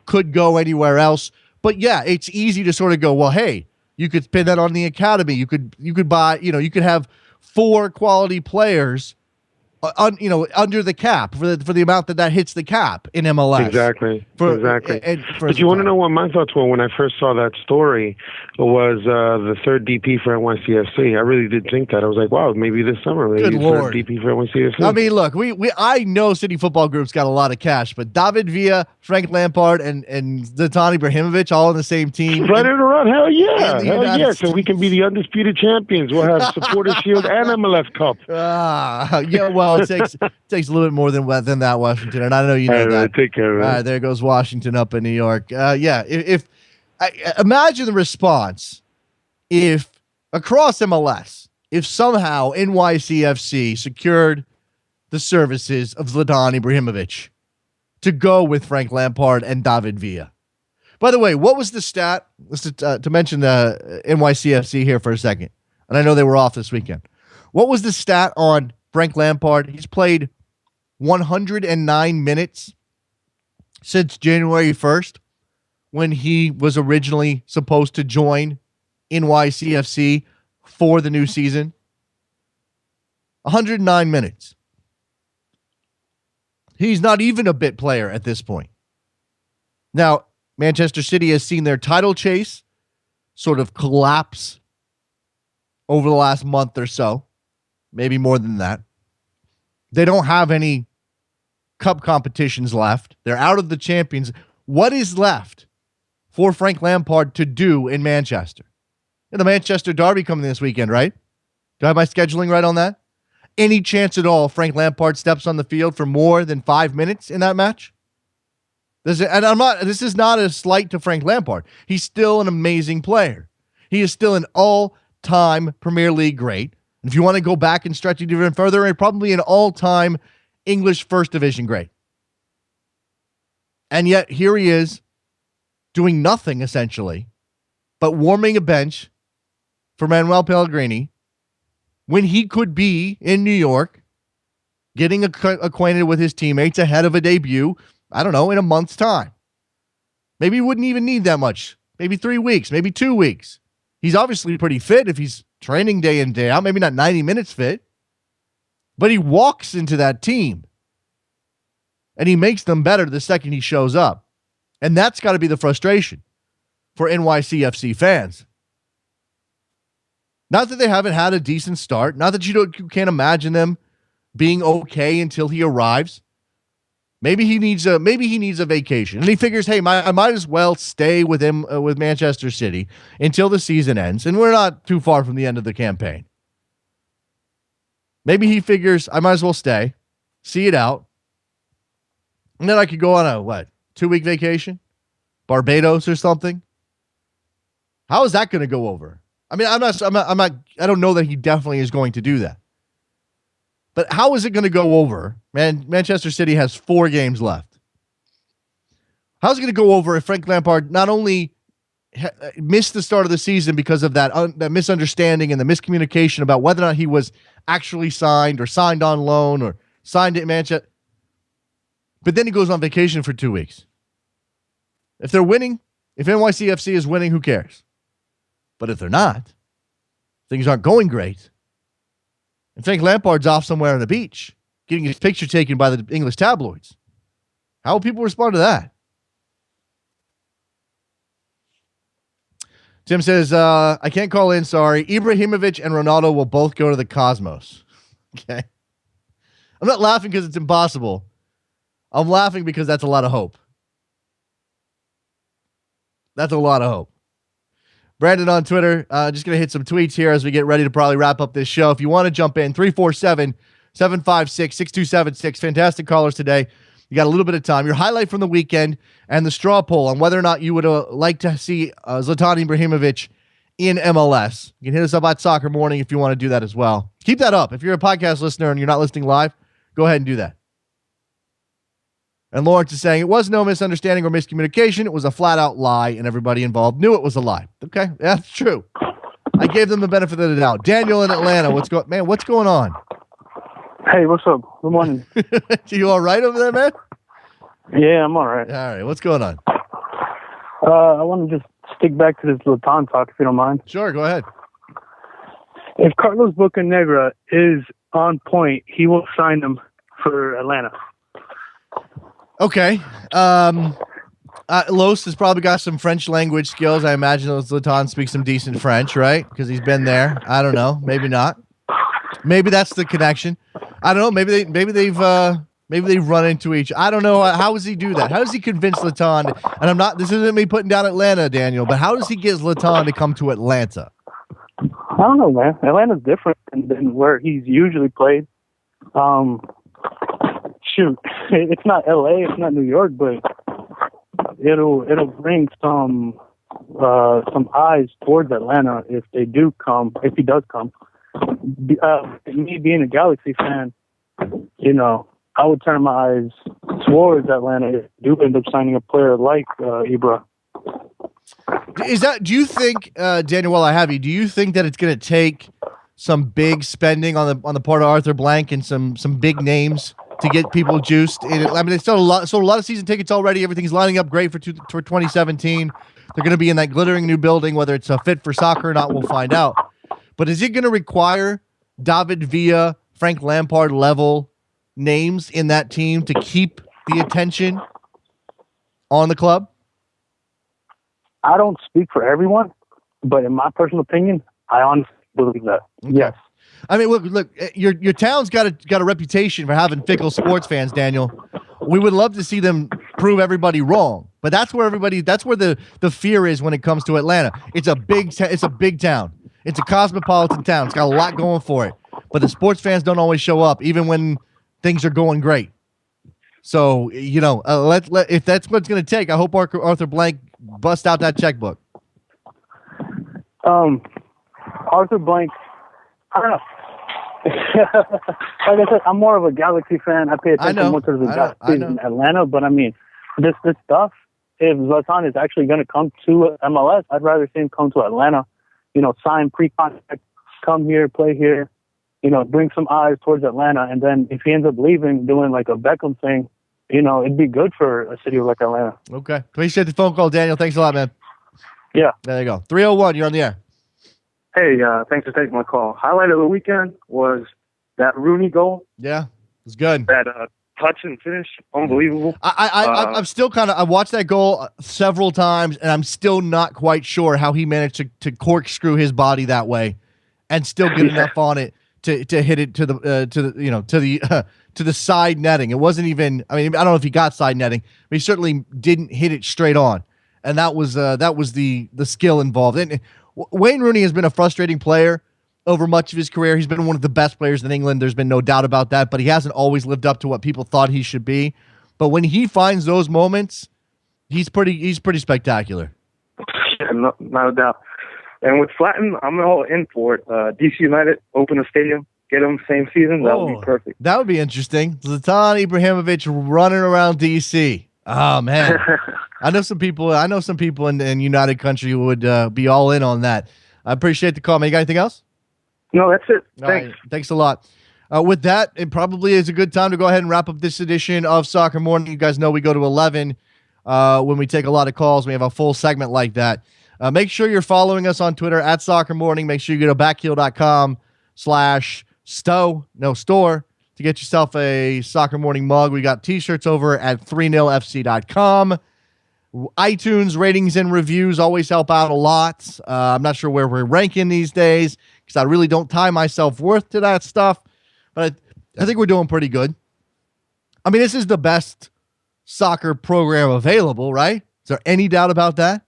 could go anywhere else. But yeah, it's easy to sort of go, well, hey, you could spend that on the academy. You could buy, you could have 4 quality players under the cap for the amount that hits the cap in MLS. Exactly. But you want to know what my thoughts were when I first saw that story? Was the third DP for NYCFC. I really did think that. I was like, wow, maybe this summer maybe third DP for NYCFC. I mean, look, I know City Football Group's got a lot of cash, but David Villa, Frank Lampard, and Zlatan Ibrahimovic all on the same team. Spread it around. Hell yeah. So we can be the undisputed champions. We'll have Supporters Shield and MLS Cup. Yeah, well, it takes a little bit more than that, Washington, and I know you know that. Take care, man. All right, there goes Washington up in New York. If imagine the response if across MLS, if somehow NYCFC secured the services of Zlatan Ibrahimovic to go with Frank Lampard and David Villa. By the way, what was the stat? To mention the NYCFC here for a second, and I know they were off this weekend. What was the stat on Frank Lampard? He's played 109 minutes since January 1st, when he was originally supposed to join NYCFC for the new season. 109 minutes. He's not even a bit player at this point. Now, Manchester City has seen their title chase sort of collapse over the last month or so, maybe more than that. They don't have any cup competitions left. They're out of the Champions. What is left for Frank Lampard to do in Manchester? And the Manchester Derby coming this weekend, right? Do I have my scheduling right on that? Any chance at all Frank Lampard steps on the field for more than 5 minutes in that match? This is not a slight to Frank Lampard. He's still an amazing player. He is still an all-time Premier League great. And if you want to go back and stretch it even further, probably an all-time English First Division great. And yet here he is doing nothing essentially but warming a bench for Manuel Pellegrini when he could be in New York getting acquainted with his teammates ahead of a debut, I don't know, in a month's time. Maybe he wouldn't even need that much. Maybe 3 weeks, maybe 2 weeks. He's obviously pretty fit if he's training day in, day out, maybe not 90 minutes fit. But he walks into that team and he makes them better the second he shows up. And that's got to be the frustration for NYCFC fans. Not that they haven't had a decent start, not that you can't imagine them being okay until he arrives. Maybe he needs a vacation, and he figures, hey, I might as well stay with him with Manchester City until the season ends, and we're not too far from the end of the campaign. Maybe he figures I might as well stay, see it out, and then I could go on a 2-week vacation, Barbados or something. How is that going to go over? I mean, I don't know that he definitely is going to do that. But how is it going to go over? Manchester City has 4 games left. How's it going to go over if Frank Lampard not only missed the start of the season because of that misunderstanding and the miscommunication about whether or not he was actually signed or signed on loan or signed at Manchester, but then he goes on vacation for 2 weeks. If they're winning, if NYCFC is winning, who cares? But if they're not, things aren't going great, and Frank Lampard's off somewhere on the beach getting his picture taken by the English tabloids, how will people respond to that? Tim says, I can't call in, sorry. Ibrahimovic and Ronaldo will both go to the Cosmos. Okay. I'm not laughing because it's impossible. I'm laughing because that's a lot of hope. That's a lot of hope. Brandon on Twitter, just going to hit some tweets here as we get ready to probably wrap up this show. If you want to jump in, 347-756-6276. Fantastic callers today. You got a little bit of time. Your highlight from the weekend and the straw poll on whether or not you would like to see Zlatan Ibrahimovic in MLS. You can hit us up at Soccer Morning if you want to do that as well. Keep that up. If you're a podcast listener and you're not listening live, go ahead and do that. And Lawrence is saying, it was no misunderstanding or miscommunication. It was a flat-out lie, and everybody involved knew it was a lie. Okay, that's true. I gave them the benefit of the doubt. Daniel in Atlanta, what's going on? Hey, what's up? Good morning. You all right over there, man? Yeah, I'm all right. All right, what's going on? I want to just stick back to this Zlatan talk, if you don't mind. Sure, go ahead. If Carlos Bocanegra is on point, he will sign him for Atlanta. Okay. Los has probably got some French language skills. I imagine Zlatan speaks some decent French, right? Because he's been there. I don't know. Maybe not. Maybe that's the connection. I don't know. Maybe they've run into each. I don't know. How does he do that? How does he convince Zlatan? And I'm not. This isn't me putting down Atlanta, Daniel. But how does he get Zlatan to come to Atlanta? I don't know, man. Atlanta's different than where he's usually played. Shoot, it's not LA, it's not New York, but it'll bring some eyes towards Atlanta if he does come. Me being a Galaxy fan, I would turn my eyes towards Atlanta if they do end up signing a player like Ibra. Do you think, Daniel, while I have you, do you think that it's going to take some big spending on the part of Arthur Blank and some big names to get people juiced? I mean, it's still a lot of season tickets already. Everything's lining up great for 2017. They're going to be in that glittering new building. Whether it's a fit for soccer or not, we'll find out. But is it going to require David Villa, Frank Lampard level names in that team to keep the attention on the club? I don't speak for everyone, but in my personal opinion, I honestly believe that. Okay. Yes. I mean, look. Your town's got a reputation for having fickle sports fans, Daniel. We would love to see them prove everybody wrong, but that's where the fear is when it comes to Atlanta. It's a big town. It's a cosmopolitan town. It's got a lot going for it, but the sports fans don't always show up, even when things are going great. So if that's what it's going to take, I hope Arthur Blank busts out that checkbook. Arthur Blank, I don't know. Like I said, I'm more of a Galaxy fan. I pay attention more to the Galaxy in Atlanta. But I mean, this stuff, if Zlatan is actually going to come to MLS, I'd rather see him come to Atlanta. Sign pre-contract, come here, play here. Bring some eyes towards Atlanta. And then if he ends up leaving, doing like a Beckham thing, it'd be good for a city like Atlanta. Okay. Appreciate the phone call, Daniel. Thanks a lot, man. Yeah. There you go. 301, you're on the air. Hey, thanks for taking my call. Highlight of the weekend was that Rooney goal. Yeah, it's good. That touch and finish, unbelievable. I'm still I watched that goal several times, and I'm still not quite sure how he managed to corkscrew his body that way, and still get enough on it to hit it to the side netting. It wasn't even. I mean, I don't know if he got side netting, but he certainly didn't hit it straight on, and that was the skill involved. And Wayne Rooney has been a frustrating player over much of his career. He's been one of the best players in England. There's been no doubt about that, but he hasn't always lived up to what people thought he should be. But when he finds those moments, he's pretty spectacular. Yeah, no doubt. And with Flatten, I'm all in for it. DC United, open a stadium, get them same season. That would be perfect. That would be interesting. Zlatan Ibrahimovic running around DC. Oh man. I know some people in United Country who would be all in on that. I appreciate the call, man. You got anything else? No, that's it. Thanks. All right. Thanks a lot. With that, it probably is a good time to go ahead and wrap up this edition of Soccer Morning. You guys know we go to 11 when we take a lot of calls. We have a full segment like that. Make sure you're following us on Twitter at Soccer Morning. Make sure you go to backheel.com/store to get yourself a Soccer Morning mug. We got t-shirts over at 30fc.com. iTunes ratings and reviews always help out a lot. I'm not sure where we're ranking these days because I really don't tie my self-worth to that stuff, but I think we're doing pretty good. I mean, this is the best soccer program available, right? Is there any doubt about that?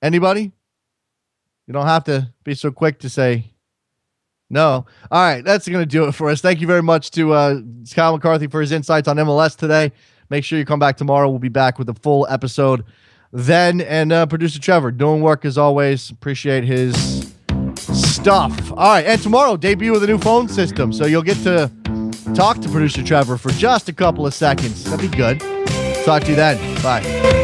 Anybody? You don't have to be so quick to say no. All right, that's going to do it for us. Thank you very much to Kyle McCarthy for his insights on MLS today. Make sure you come back tomorrow. We'll be back with a full episode then. And producer Trevor doing work as always. Appreciate his stuff. All right, and tomorrow, debut with a new phone system. So you'll get to talk to producer Trevor for just a couple of seconds. That'd be good. Talk to you then. Bye.